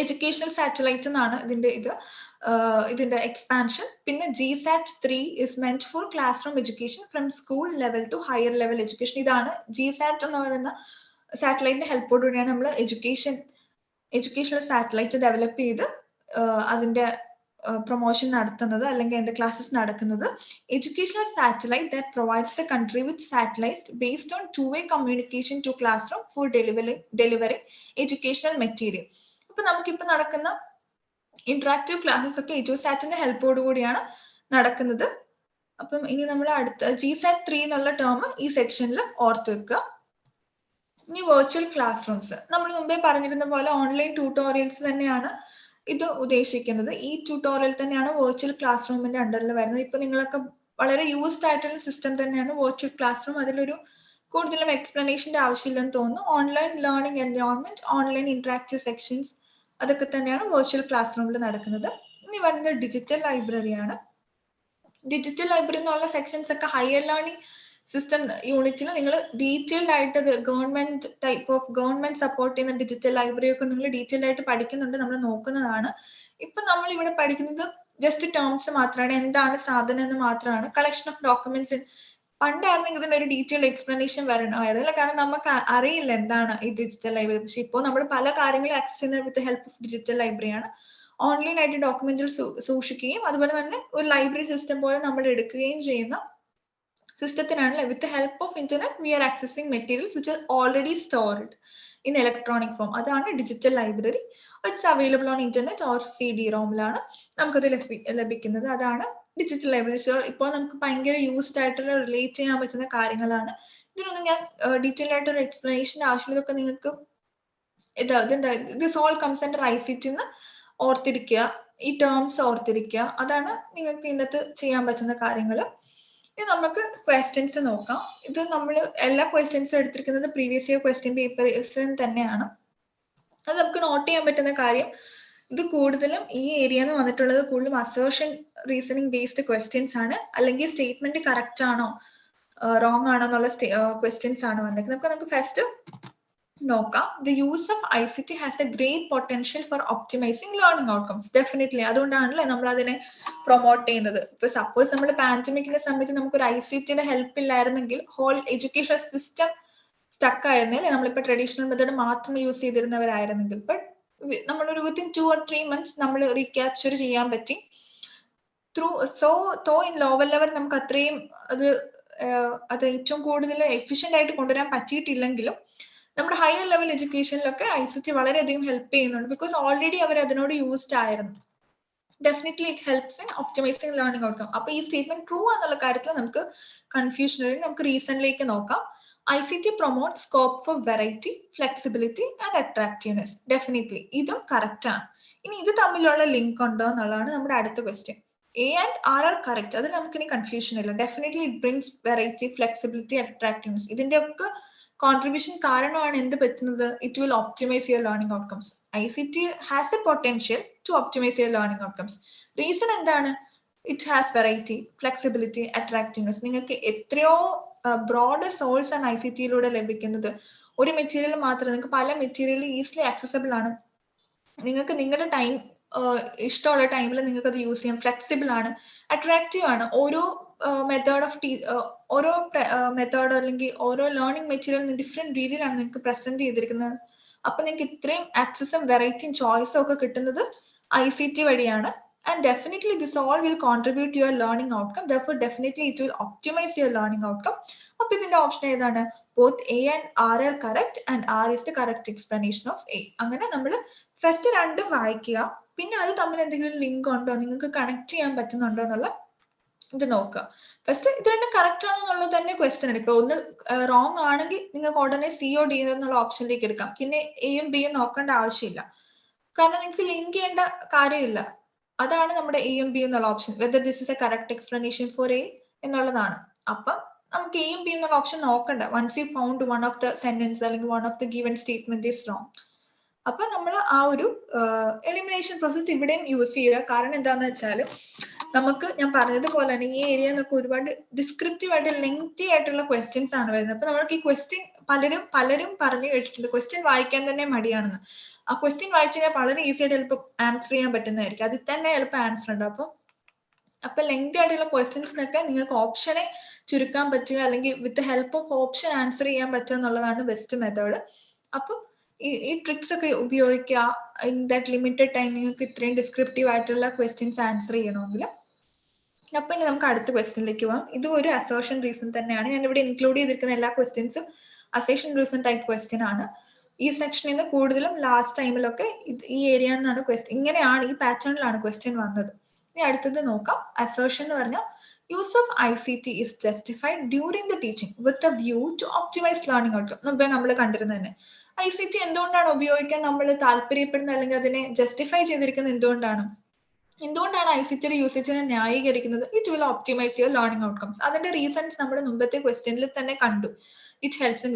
എഡ്യൂക്കേഷണൽ സാറ്റലൈറ്റ് എന്നാണ് ഇതിന്റെ എക്സ്പാൻഷൻ. പിന്നെ GSAT-3 is മെന്റ് four class room education from school level two higher level education. ഇതാണ് GSAT എന്ന് പറയുന്ന സാറ്റലൈറ്റിന്റെ ഹെൽപ്പോടുകൂടിയാണ് നമ്മൾ എഡ്യൂക്കേഷണൽ സാറ്റലൈറ്റ് ഡെവലപ്പ് ചെയ്ത് അതിന്റെ പ്രൊമോഷൻ നടത്തുന്നത്, അല്ലെങ്കിൽ അതിന്റെ ക്ലാസ്സസ് നടക്കുന്നത്. Educational satellite that provides the country with satellites based on two-way communication to classroom for delivering educational material. അപ്പൊ നമുക്കിപ്പോ നടക്കുന്ന ഇന്ററാക്റ്റീവ് ക്ലാസ്സസ് ഒക്കെ EduSatന്റെ ഹെൽപ്പോട് കൂടിയാണ് നടക്കുന്നത്. അപ്പം ഇനി നമ്മൾ അടുത്ത GSAT-3 എന്നുള്ള ടേം ഈ സെക്ഷനിൽ ഓർത്ത് വെക്കുക. ഇനി വെർച്വൽ ക്ലാസ് റൂംസ്. നമ്മൾ മുമ്പേ പറഞ്ഞിരുന്ന പോലെ ഓൺലൈൻ ട്യൂട്ടോറിയൽസ് തന്നെയാണ് ഇത് ഉദ്ദേശിക്കുന്നത്. ഈ ട്യൂട്ടോറിയൽ തന്നെയാണ് വെർച്വൽ ക്ലാസ് റൂമിന്റെ അണ്ടറിൽ വരുന്നത്. ഇപ്പൊ നിങ്ങളൊക്കെ വളരെ യൂസ്ഡ് ആയിട്ടുള്ള സിസ്റ്റം തന്നെയാണ് വെർച്വൽ ക്ലാസ് റൂം. അതിലൊരു കൂടുതലും എക്സ്പ്ലനേഷന്റെ ആവശ്യമില്ലെന്ന് തോന്നുന്നു. Online learning environment, online interactive sections, അതൊക്കെ തന്നെയാണ് വെർച്വൽ ക്ലാസ് റൂമിൽ നടക്കുന്നത്. ഇനി വരുന്നത് ഡിജിറ്റൽ ലൈബ്രറിയാണ്. ഡിജിറ്റൽ ലൈബ്രറി എന്നുള്ള സെക്ഷൻസ് ഒക്കെ ഹയർ ലേണിംഗ് സിസ്റ്റം യൂണിറ്റിൽ നിങ്ങൾ ഡീറ്റെയിൽഡ് ആയിട്ട് government type of government support ചെയ്യുന്ന ഡിജിറ്റൽ ലൈബ്രറി ഒക്കെ നിങ്ങൾ ഡീറ്റെയിൽഡ് ആയിട്ട് പഠിക്കുന്നുണ്ട്, നമ്മൾ നോക്കുന്നതാണ്. ഇപ്പൊ നമ്മൾ ഇവിടെ പഠിക്കുന്നത് ജസ്റ്റ് ടേംസ് മാത്രമാണ്, എന്താണ് സാധനം എന്ന് മാത്രമാണ്. കളക്ഷൻ ഓഫ് ഡോക്യുമെന്റ്സ്, പണ്ടായിരുന്നെങ്കിൽ ഇതിനൊരു ഡീറ്റെയിൽഡ് എക്സ്പ്ലനേഷൻ വരണമായിരുന്നില്ല, കാരണം നമുക്ക് അറിയില്ല എന്താണ് ഈ ഡിജിറ്റൽ ലൈബ്രറി. പക്ഷെ ഇപ്പോൾ നമ്മൾ പല കാര്യങ്ങളും ആക്സസ് ചെയ്യുന്നത് വിത്ത് ഹെൽപ്പ് ഓഫ് ഡിജിറ്റൽ ലൈബ്രറിയാണ്. ഓൺലൈൻ ആയിട്ട് ഡോക്യുമെന്റുകൾ സൂക്ഷിക്കുകയും അതുപോലെ തന്നെ ഒരു ലൈബ്രറി സിസ്റ്റം പോലെ നമ്മൾ എടുക്കുകയും ചെയ്യുന്ന സിസ്റ്റത്തിനാണ് with help of internet we are accessing materials which are already stored in electronic form. അതാണ് digital library. It's available on internet or CD-ROM-ലാണ് നമുക്കത് ലഭിക്കുന്നത്. അതാണ് ഡിജിറ്റൽ ലൈബ്രറീസ്. ഇപ്പോൾ നമുക്ക് ഭയങ്കര യൂസ്ഡ് ആയിട്ടുള്ള റിലേറ്റ് ചെയ്യാൻ പറ്റുന്ന കാര്യങ്ങളാണ്. ഇതിനൊന്നും ഞാൻ ഡീറ്റെയിൽ ആയിട്ട് ഒരു എക്സ്പ്ലനേഷന്റെ ആവശ്യമില്ല. ഇതൊക്കെ നിങ്ങൾക്ക് this all comes under ICT എന്ന് ഓർത്തിരിക്കുക, ഈ ടേംസ് ഓർത്തിരിക്കുക. അതാണ് നിങ്ങൾക്ക് ഇന്നത്തെ ചെയ്യാൻ പറ്റുന്ന കാര്യങ്ങൾ. ഇനി നമുക്ക് ക്വസ്റ്റ്യൻസ് നോക്കാം. ഇത് നമ്മൾ എല്ലാ ക്വസ്റ്റ്യൻസും എടുത്തിരിക്കുന്നത് പ്രീവിയസ് ഇയർ ക്വസ്റ്റ്യൻ പേപ്പേഴ്സിൽ തന്നെയാണ്. അത് നമുക്ക് നോട്ട് ചെയ്യാൻ പറ്റുന്ന കാര്യം, ഇത് കൂടുതലും ഈ ഏരിയയിൽ നിന്ന് വന്നിട്ടുള്ളത് കൂടുതലും അസേർഷൻ റീസണിങ് ബേസ്ഡ് ക്വസ്റ്റ്യൻസ് ആണ്, അല്ലെങ്കിൽ സ്റ്റേറ്റ്മെന്റ് കറക്റ്റ് ആണോ റോങ് ആണോ എന്നുള്ള ക്വസ്റ്റ്യൻസ് ആണ് വന്നിരിക്കുന്നത്. നമുക്ക് ഫസ്റ്റ് നോക്കാം. The use of ICT has a great potential for optimising learning outcomes. Definitely അതുകൊണ്ടാണല്ലേ നമ്മൾ അതിനെ പ്രൊമോട്ട് ചെയ്യുന്നത്. ഇപ്പൊ സപ്പോസ് നമ്മൾ പാൻഡമിക്കിന്റെ സമയത്ത് നമുക്കൊരു ICTയുടെ ഹെൽപ്പ് ഇല്ലായിരുന്നെങ്കിൽ ഹോൾ എഡ്യൂക്കേഷൻ സിസ്റ്റം സ്റ്റക്ക് ആയിരുന്നില്ലേ, നമ്മളിപ്പോ ട്രഡീഷണൽ മെത്തേഡ് മാത്രം യൂസ് ചെയ്തിരുന്നവരായിരുന്നെങ്കിൽ. ബട്ട് നമ്മളൊരു വിത്തിൻ 2 or 3 months നമ്മൾ റീക്യാപ്ചർ ചെയ്യാൻ പറ്റി. സോ ഇൻ ലോവർ ലെവൽ നമുക്ക് അത്രയും അത് ഏറ്റവും കൂടുതൽ എഫിഷ്യന്റ് ആയിട്ട് കൊണ്ടുവരാൻ പറ്റിയിട്ടില്ലെങ്കിലും നമ്മുടെ ഹയർ ലെവൽ എഡ്യൂക്കേഷനിലൊക്കെ ICT വളരെയധികം ഹെൽപ്പ് ചെയ്യുന്നുണ്ട്. ബിക്കോസ് ഓൾറെഡി അവർ അതിനോട് യൂസ്ഡ് ആയിരുന്നു. Definitely it helps in optimising learning outcome. അപ്പൊ ഈ സ്റ്റേറ്റ്മെന്റ് ട്രൂ എന്നുള്ള കാര്യത്തിൽ നമുക്ക് കൺഫ്യൂഷൻ വരും. നമുക്ക് റീസണിലേക്ക് നോക്കാം. ICT promotes scope for variety, flexibility and attractiveness. Definitely ഇതും കറക്റ്റ് ആണ്. ഇനി ഇത് തമ്മിലുള്ള ലിങ്ക് ഉണ്ടോ എന്നുള്ളതാണ് നമ്മുടെ അടുത്ത question. A and R are correct. അതിൽ നമുക്കിനി കൺഫ്യൂഷൻ ഇല്ല. Definitely it brings variety, flexibility, attractiveness. ഇതിന്റെ ഒക്കെ കോൺട്രിബ്യൂഷൻ കാരണമാണ് എന്ത് പറ്റുന്നത്? It will optimise your learning outcomes. ICT has a potential to optimise your learning outcomes. Reason എന്താണ്? It has variety, flexibility, attractiveness. നിങ്ങൾക്ക് എത്രയോ ബ്രോഡ് സോഴ്സ് ആണ് ICT-യിലൂടെ ലഭിക്കുന്നത്. ഒരു മെറ്റീരിയൽ മാത്രം, നിങ്ങൾക്ക് പല മെറ്റീരിയൽ ഈസിലി ആക്സസബിൾ ആണ്. നിങ്ങൾക്ക് നിങ്ങളുടെ ടൈം ഇഷ്ടമുള്ള ടൈമിൽ നിങ്ങൾക്ക് അത് യൂസ് ചെയ്യാം. ഫ്ലെക്സിബിൾ ആണ്, അട്രാക്റ്റീവ് ആണ്. ഓരോ മെത്തേഡ് അല്ലെങ്കിൽ ഓരോ ലേണിംഗ് മെറ്റീരിയൽ ഡിഫറെന്റ് രീതിയിലാണ് നിങ്ങൾക്ക് പ്രസന്റ് ചെയ്തിരിക്കുന്നത്. അപ്പൊ നിങ്ങൾക്ക് ഇത്രയും ആക്സസും വെറൈറ്റിയും ചോയ്സും ഒക്കെ കിട്ടുന്നത് ICT വഴിയാണ്. And definitely this all will contribute to your learning outcome. Therefore definitely it will optimize your learning outcome. അപ്പൊ ഇതിന്റെ ഓപ്ഷൻ ഏതാണ്? Both A and R are correct and R is the correct explanation of A. അങ്ങനെ നമ്മൾ first രണ്ടും വായിക്കുക, പിന്നെ അത് തമ്മിൽ എന്തെങ്കിലും ലിങ്ക് ഉണ്ടോ, നിങ്ങൾക്ക് കണക്ട് ചെയ്യാൻ പറ്റുന്നുണ്ടോ എന്നുള്ള ഇത് നോക്കുക. ഫസ്റ്റ് ഇത് രണ്ടും കറക്റ്റ് ആണോ എന്നുള്ളത് തന്നെ ക്വസ്റ്റ്യൻ ആണ്. ഇപ്പൊ ഒന്ന് റോങ് ആണെങ്കിൽ നിങ്ങൾക്ക് ഉടനെ CO D എന്നുള്ള ഓപ്ഷനിലേക്ക് എടുക്കാം. പിന്നെ Aയും Bയും നോക്കേണ്ട ആവശ്യമില്ല, കാരണം നിങ്ങൾക്ക് ലിങ്ക് ചെയ്യേണ്ട കാര്യമില്ല. അതാണ് നമ്മുടെ A B എന്നുള്ള option. Whether this is a correct explanation for A എന്നുള്ളതാണ്. അപ്പം നമുക്ക് A B എന്നുള്ള ഓപ്ഷൻ നോക്കണ്ട. Once you found one of the sentence അല്ലെങ്കിൽ one of the given statement is wrong. അപ്പൊ നമ്മൾ ആ ഒരു എലിമിനേഷൻ പ്രോസസ് ഇവിടെയും യൂസ് ചെയ്യുക. കാരണം എന്താന്ന് വെച്ചാൽ നമുക്ക് ഞാൻ പറഞ്ഞതുപോലെ തന്നെ ഈ ഏരിയ എന്നൊക്കെ ഒരുപാട് ഡിസ്ക്രിപ്റ്റീവ് ആയിട്ട് ലെങ്തി ആയിട്ടുള്ള ക്വസ്റ്റ്യൻസ് ആണ് വരുന്നത്. അപ്പൊ നമ്മൾക്ക് ഈ ക്വസ്റ്റ്യൻ പലരും പറഞ്ഞു കേട്ടിട്ടുണ്ട് ക്വസ്റ്റ്യൻ വായിക്കാൻ തന്നെ മടിയാണെന്ന്. ആ ക്വസ്റ്റ്യൻ വായിച്ചു കഴിഞ്ഞാൽ വളരെ ഈസി ആയിട്ട് ചിലപ്പോൾ ആൻസർ ചെയ്യാൻ പറ്റുന്നതായിരിക്കും. അതിൽ തന്നെ ചിലപ്പോൾ ആൻസർ ഉണ്ട്. അപ്പൊ ലെങ്തി ആയിട്ടുള്ള ക്വസ്റ്റ്യൻസിനൊക്കെ നിങ്ങൾക്ക് ഓപ്ഷനെ ചുരുക്കാൻ പറ്റുക, അല്ലെങ്കിൽ വിത്ത് ഹെൽപ്പ് ഓഫ് ഓപ്ഷൻ ആൻസർ ചെയ്യാൻ പറ്റുക എന്നുള്ളതാണ് ബെസ്റ്റ് മെത്തേഡ്. അപ്പം ഈ ട്രിക്സ് ഒക്കെ ഉപയോഗിക്കുക. ഇൻ ദാറ്റ് ലിമിറ്റഡ് ടൈം നിങ്ങൾക്ക് ഇത്രയും ഡിസ്ക്രിപ്റ്റീവ് ആയിട്ടുള്ള ക്വസ്റ്റ്യൻസ് ആൻസർ ചെയ്യണമെങ്കിൽ. അപ്പൊ ഇനി നമുക്ക് അടുത്ത ക്വസ്റ്റ്യനിലേക്ക് പോകാം. ഇത് ഒരു അസേർഷൻ റീസൺ തന്നെയാണ്. ഞാൻ ഇവിടെ ഇൻക്ലൂഡ് ചെയ്തിരിക്കുന്ന എല്ലാ ക്വസ്റ്റ്യൻസും അസേർഷൻ റീസൺ ടൈപ്പ് ക്വസ്റ്റ്യൻ ആണ്. ഈ സെക്ഷനിൽ നിന്ന് കൂടുതലും ലാസ്റ്റ് ടൈമിലൊക്കെ ഈ ഏരിയ നിന്നാണ് ക്വസ്റ്റ്യൻ, ഇങ്ങനെയാണ് ഈ പാറ്റേണിലാണ് ക്വസ്റ്റ്യൻ വന്നത്. ഇനി അടുത്തത് നോക്കാം. അസേർഷൻ എന്ന് പറഞ്ഞാൽ use of ICT is justified during the teaching with a view to optimise learning outcome. മുമ്പേ നമ്മൾ കണ്ടിരുന്നത് തന്നെ. ICT എന്തുകൊണ്ടാണ് ഉപയോഗിക്കാൻ നമ്മൾ താല്പര്യപ്പെടുന്നത് അല്ലെങ്കിൽ അതിനെ ജസ്റ്റിഫൈ ചെയ്തിരിക്കുന്നത് എന്തുകൊണ്ടാണ്? എന്തുകൊണ്ടാണ് ICTയുടെ യൂസേജിനെ ന്യായീകരിക്കുന്നത്? It will optimise your learning outcomes. അതിന്റെ റീസൺസ് നമ്മുടെ മുമ്പത്തെ ക്വസ്റ്റ്യനിൽ തന്നെ കണ്ടു. ഇറ്റ് ഹെൽപ്സ് ഇൻ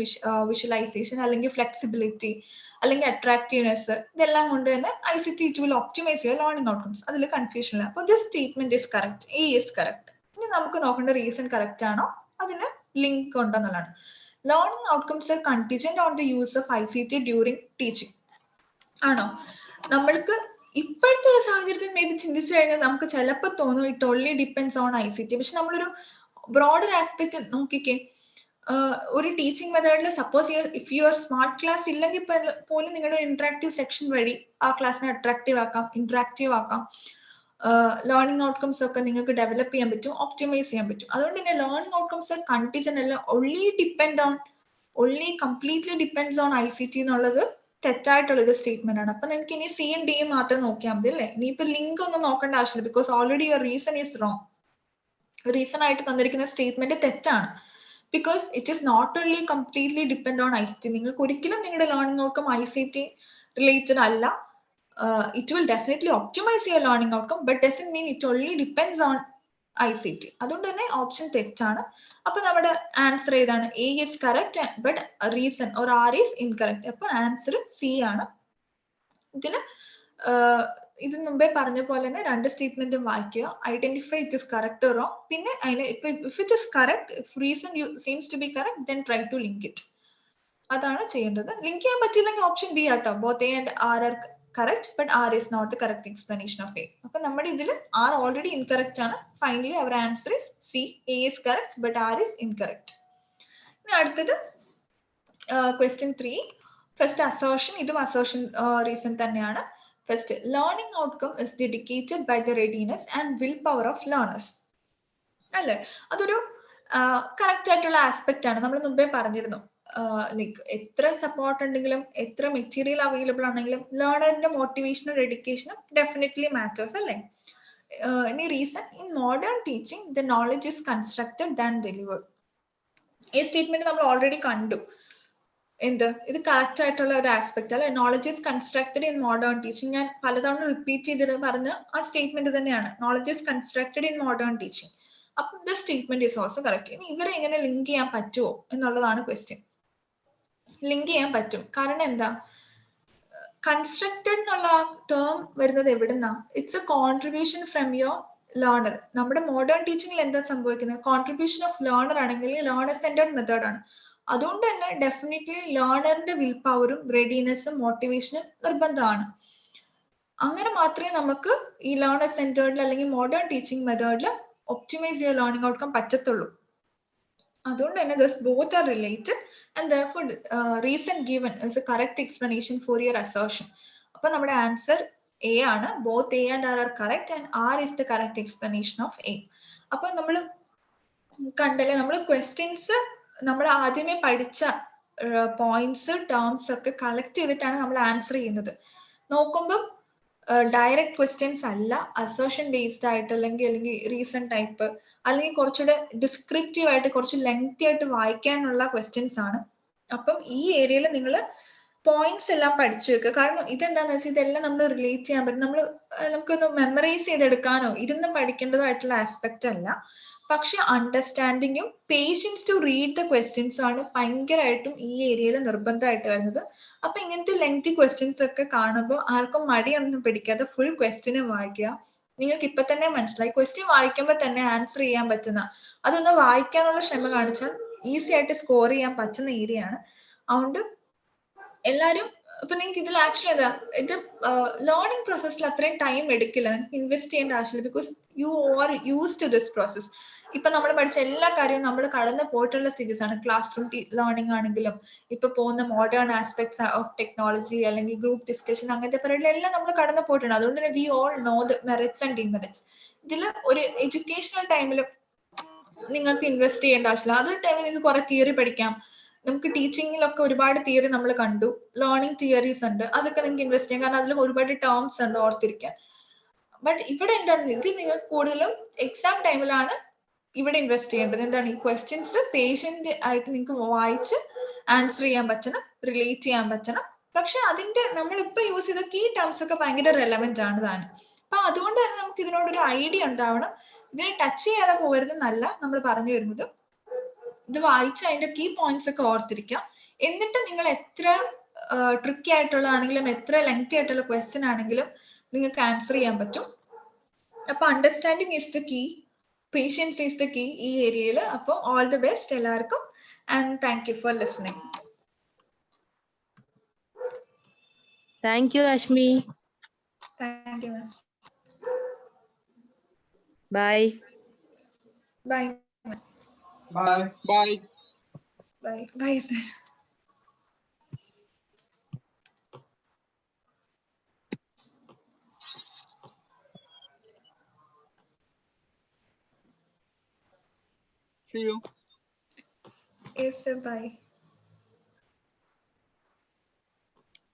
വിഷ്വലൈസേഷൻ, അല്ലെങ്കിൽ ഫ്ലെക്സിബിലിറ്റി, അല്ലെങ്കിൽ അട്രാക്റ്റീവ്നെസ്, ഇതെല്ലാം കൊണ്ട് തന്നെ ICT it will optimise your learning outcomes. അതിൽ കൺഫ്യൂഷൻ ഇല്ല. അപ്പോൾ this statement is correct, a is correct. ഇനി നമുക്ക് നോക്കേണ്ട റീസൺ കറക്റ്റ് ആണോ, അതിന് ലിങ്ക് ഉണ്ടെന്നുള്ളതാണ്. Learning outcomes are contingent on the use of ICT during teaching. ആണോ? നമ്മൾക്ക് ഇപ്പോഴത്തെ ഒരു സാഹചര്യത്തിൽ മേ ബി ചിന്തിച്ചു കഴിഞ്ഞാൽ നമുക്ക് ചിലപ്പോൾ തോന്നും it only depends on ICT. പക്ഷെ നമ്മളൊരു ബ്രോഡർ ആസ്പെക്ട് നോക്കിക്കേ, ഒരു ടീച്ചിങ് മെത്തേഡിൽ suppose if your smart class ഇല്ലെങ്കിൽ പോലും നിങ്ങളുടെ ഇന്ററാക്റ്റീവ് സെക്ഷൻ വഴി ആ ക്ലാസ്സിനെ അട്രാക്റ്റീവ് ആക്കാം, ഇന്ററാക്റ്റീവ് ആക്കാം, ലേണിംഗ് ഔട്ട്കംസ് ഒക്കെ നിങ്ങൾക്ക് ഡെവലപ്പ് ചെയ്യാൻ പറ്റും, ഒപ്റ്റിമൈസ് ചെയ്യാൻ പറ്റും. അതുകൊണ്ട് തന്നെ ലേണിംഗ് ഔട്ട്കംസ് കണ്ടിജന്റ് അല്ല, only completely depends on ICT എന്നുള്ളത് തെറ്റായിട്ടുള്ളൊരു സ്റ്റേറ്റ്മെന്റ് ആണ്. അപ്പൊ നിങ്ങൾക്ക് ഇനി സിയും ഡിയും മാത്രം നോക്കിയാൽ മതി അല്ലേ? ഇനിയിപ്പോ ലിങ്ക് ഒന്നും നോക്കേണ്ട ആവശ്യമില്ല, because already your reason is wrong. Reason ആയിട്ട് തന്നിരിക്കുന്ന സ്റ്റേറ്റ്മെന്റ് തെറ്റാണ്. Because it is not only completely depend on ICT. നിങ്ങൾക്ക് ഒരിക്കലും നിങ്ങളുടെ ലേണിംഗ് ഔട്ട്കം ICT റിലേറ്റഡ് അല്ല. It will definitely optimize your learning outcome, but doesn't mean it only depends on ICT. അതുകൊണ്ട് തന്നെ option തെറ്റാണ്. അപ്പൊ നമ്മുടെ ആൻസർ ഏതാണ്? A is correct, but reason or R is incorrect. അപ്പൊ ആൻസർ സി ആണ്. ഇതിന് ഇത് മുമ്പേ പറഞ്ഞ പോലെ തന്നെ രണ്ട് സ്റ്റേറ്റ്മെന്റും വായിക്കുക, identify it is correct or wrong. പിന്നെ അതിന് ഇപ്പൊ if it is correct, if reason seems to be correct, then try to link it. അതാണ് ചെയ്യേണ്ടത്. ലിങ്ക് ചെയ്യാൻ പറ്റില്ലെങ്കിൽ ഓപ്ഷൻ ബി ആട്ടോ, both A and R are correct, but R is not the correct explanation of A. അപ്പോൾ നമ്മുടെ ഇതിൽ R already incorrect ആണ്. Finally our answer is C. A is correct, but R is incorrect. ഇനി അടുത്തത് question 3. First assertion, ഇതും assertion reason തന്നെയാണ്. First, learning outcome is dedicated by the readiness and willpower of learners. അല്ലേ? അതൊരു correct ആയിട്ടുള്ള aspect ആണ്. നമ്മൾ മുമ്പേ പറഞ്ഞിരുന്നു, ലൈക്ക് എത്ര സപ്പോർട്ട് ഉണ്ടെങ്കിലും എത്ര മെറ്റീരിയൽ അവൈലബിൾ ആണെങ്കിലും ലേണറിന്റെ മോട്ടിവേഷനും ഡെഡിക്കേഷനും ഡെഫിനറ്റ്ലി മാറ്റേഴ്സ് അല്ലേ? ഇനി reason, in modern teaching the knowledge is constructed than delivered. ഈ സ്റ്റേറ്റ്മെന്റ് നമ്മൾ ഓൾറെഡി കണ്ടു. എന്ത്? ഇത് കറക്റ്റ് ആയിട്ടുള്ള ഒരു ആസ്പെക്ട് അല്ലെ? Knowledge is constructed in modern teaching. ഞാൻ പലതവണ റിപ്പീറ്റ് ചെയ്തിട്ട് പറഞ്ഞ ആ സ്റ്റേറ്റ്മെന്റ് തന്നെയാണ്, knowledge is constructed in modern teaching. അപ്പൊ the statement is also correct. ഇനി ഇവരെ എങ്ങനെ ലിങ്ക് ചെയ്യാൻ പറ്റുമോ എന്നുള്ളതാണ് ക്വസ്റ്റ്യൻ. ലിങ്ക് ചെയ്യാൻ പറ്റും. കാരണം എന്താ? കൺസ്ട്രക്റ്റഡ് എന്നുള്ള ടേം വരുന്നത് എവിടുന്നാ? It's A contribution from your learner. നമ്മുടെ മോഡേൺ ടീച്ചിങ്ങിൽ എന്താ സംഭവിക്കുന്നത്? കോൺട്രിബ്യൂഷൻ ഓഫ് ലേണർ ആണെങ്കിൽ ലേണർ സെന്റേർഡ് മെത്തേഡ് ആണ്. അതുകൊണ്ട് തന്നെ ഡെഫിനറ്റ്ലി ലേണറിന്റെ വിൽ പവറും റെഡിനെസ്സും മോട്ടിവേഷനും നിർബന്ധമാണ്. അങ്ങനെ മാത്രമേ നമുക്ക് ഈ ലേണർ സെന്റേർഡിൽ അല്ലെങ്കിൽ മോഡേൺ ടീച്ചിങ് മെത്തേഡിൽ ഒപ്റ്റിമൈസ് ചെയ്യുക ലേണിംഗ് ഔട്ട്കം പറ്റത്തുള്ളൂ. അതുകൊണ്ട് തന്നെ this both are related and therefore reason given is a correct explanation for your assertion. അപ്പോൾ നമ്മുടെ ആൻസർ എ ആണ്. both A and R are correct and R is the correct explanation of A. അപ്പോൾ നമ്മൾ കണ്ടല്ലേ, നമ്മൾ questions നമ്മൾ ആദ്യമേ പഠിച്ച പോയിന്റ്സ് ടേംസ് ഒക്കെ കളക്ട് ചെയ്തിട്ടാണ് നമ്മൾ ആൻസർ ചെയ്യുന്നത്. നോക്കുമ്പോൾ ഡയറക്റ്റ് ക്വസ്റ്റ്യൻസ് അല്ല, അസേർഷൻ ബേസ്ഡ് ആയിട്ട് അല്ലെങ്കിൽ റീസൺ ടൈപ്പ് അല്ലെങ്കിൽ കുറച്ചുകൂടെ ഡിസ്ക്രിപ്റ്റീവ് ആയിട്ട് കുറച്ച് ലെങ്തി ആയിട്ട് വായിക്കാനുള്ള ക്വസ്റ്റ്യൻസ് ആണ്. അപ്പം ഈ ഏരിയയിൽ നിങ്ങൾ പോയിന്റ്സ് എല്ലാം പഠിച്ചു വെക്കുക. കാരണം ഇതെന്താന്ന് വെച്ചാൽ ഇതെല്ലാം നമ്മൾ റിലേറ്റ് ചെയ്യാൻ പറ്റും. നമുക്കൊന്ന് മെമ്മറൈസ് ചെയ്തെടുക്കാനോ ഇരുന്ന് പഠിക്കേണ്ടതായിട്ടുള്ള ആസ്പെക്ട് അല്ല. പക്ഷെ അണ്ടർസ്റ്റാൻഡിങ്ങും patience to read the questions ആണ് ഭയങ്കരമായിട്ടും ഈ ഏരിയയിൽ നിർബന്ധമായിട്ട് വരുന്നത്. അപ്പൊ ഇങ്ങനത്തെ ലെങ്തി ക്വസ്റ്റ്യൻസ് ഒക്കെ കാണുമ്പോൾ ആർക്കും മടിയൊന്നും പിടിക്കാതെ ഫുൾ ക്വസ്റ്റ്യന് വായിക്കുക. നിങ്ങൾക്ക് ഇപ്പൊ തന്നെ മനസ്സിലായി, ക്വസ്റ്റ്യൻ വായിക്കുമ്പോൾ തന്നെ ആൻസർ ചെയ്യാൻ പറ്റുന്ന, അതൊന്ന് വായിക്കാനുള്ള ക്ഷമ കാണിച്ചാൽ ഈസി ആയിട്ട് സ്കോർ ചെയ്യാൻ പറ്റുന്ന ഏരിയ ആണ്. അതുകൊണ്ട് എല്ലാവരും ഇപ്പൊ നിങ്ങൾക്ക് ഇതിൽ ആക്ച്വലി എന്താ, ഇത് ലേണിംഗ് പ്രോസസ്സിൽ അത്രയും ടൈം എടുക്കില്ല, നിങ്ങൾക്ക് ഇൻവെസ്റ്റ് ചെയ്യേണ്ട ആവശ്യമില്ല. Because you are used to this process. ഇപ്പൊ നമ്മൾ പഠിച്ച എല്ലാ കാര്യവും നമ്മൾ കടന്നു പോയിട്ടുള്ള സ്റ്റേജസ് ആണ്. ക്ലാസ് റൂം ലേണിംഗ് ആണെങ്കിലും ഇപ്പൊ പോകുന്ന മോഡേൺ ആസ്പെക്ട്സ് ഓഫ് ടെക്നോളജി അല്ലെങ്കിൽ ഗ്രൂപ്പ് ഡിസ്കഷൻ അങ്ങനത്തെ പരിപാടി എല്ലാം നമ്മൾ കടന്നു പോയിട്ടുണ്ട്. അതുകൊണ്ട് തന്നെ we all know the merits and demerits. ഇതിൽ ഒരു എഡ്യൂക്കേഷണൽ ടൈമിൽ നിങ്ങൾക്ക് ഇൻവെസ്റ്റ് ചെയ്യേണ്ട ആവശ്യമില്ല. അതൊരു ടൈമിൽ നിങ്ങൾക്ക് കുറെ തിയറി പഠിക്കാം. നമുക്ക് ടീച്ചിങ്ങിലൊക്കെ ഒരുപാട് തിയറി നമ്മൾ കണ്ടു, ലേണിംഗ് തിയറീസ് ഉണ്ട്, അതൊക്കെ നിങ്ങൾക്ക് ഇൻവെസ്റ്റ് ചെയ്യാം. കാരണം അതിൽ ഒരുപാട് ടേംസ് ഉണ്ട് ഓർത്തിരിക്കാൻ. ബട്ട് ഇവിടെ എന്താണ്, ഇത് നിങ്ങൾക്ക് കൂടുതലും എക്സാം ടൈമിലാണ് ഇവിടെ ഇൻവെസ്റ്റ് ചെയ്യേണ്ടത്. എന്താണ്, ഈ ക്വസ്റ്റ്യൻസ് പേഷ്യന്റ് ആയിട്ട് നിങ്ങൾക്ക് വായിച്ച് ആൻസർ ചെയ്യാൻ പറ്റണം, റിലേറ്റ് ചെയ്യാൻ പറ്റണം. പക്ഷെ അതിന്റെ നമ്മളിപ്പോ യൂസ് ചെയ്ത കീ ടേംസ് ഒക്കെ ഭയങ്കര റെലവെന്റ് ആണ് താനും. അപ്പൊ അതുകൊണ്ട് തന്നെ നമുക്ക് ഇതിനോടൊരു ഐഡിയ ഉണ്ടാവണം. ഇതിനെ ടച്ച് ചെയ്യാതെ പോകരുതെന്നല്ല നമ്മൾ പറഞ്ഞു വരുന്നത്. ഇത് വായിച്ച് അതിന്റെ കീ പോയിന്റ്സ് ഒക്കെ ഓർത്തിരിക്കുക. എന്നിട്ട് നിങ്ങൾ എത്ര ട്രിക്കി ആയിട്ടുള്ളതാണെങ്കിലും എത്ര ലെങ്തി ആയിട്ടുള്ള ക്വസ്റ്റ്യൻ ആണെങ്കിലും നിങ്ങൾക്ക് ആൻസർ ചെയ്യാൻ പറ്റും. അപ്പൊ understanding is the key, patience is the key ഈ ഏരിയയിൽ. അപ്പൊ ഓൾ ദി ബെസ്റ്റ് എല്ലാവർക്കും, and thank you for listening. Thank you, Ashmi. Thank you, ma'am. Bye. Bye. Bye. Bye. Bye. Bye, sir. See you. Yes, sir. Bye.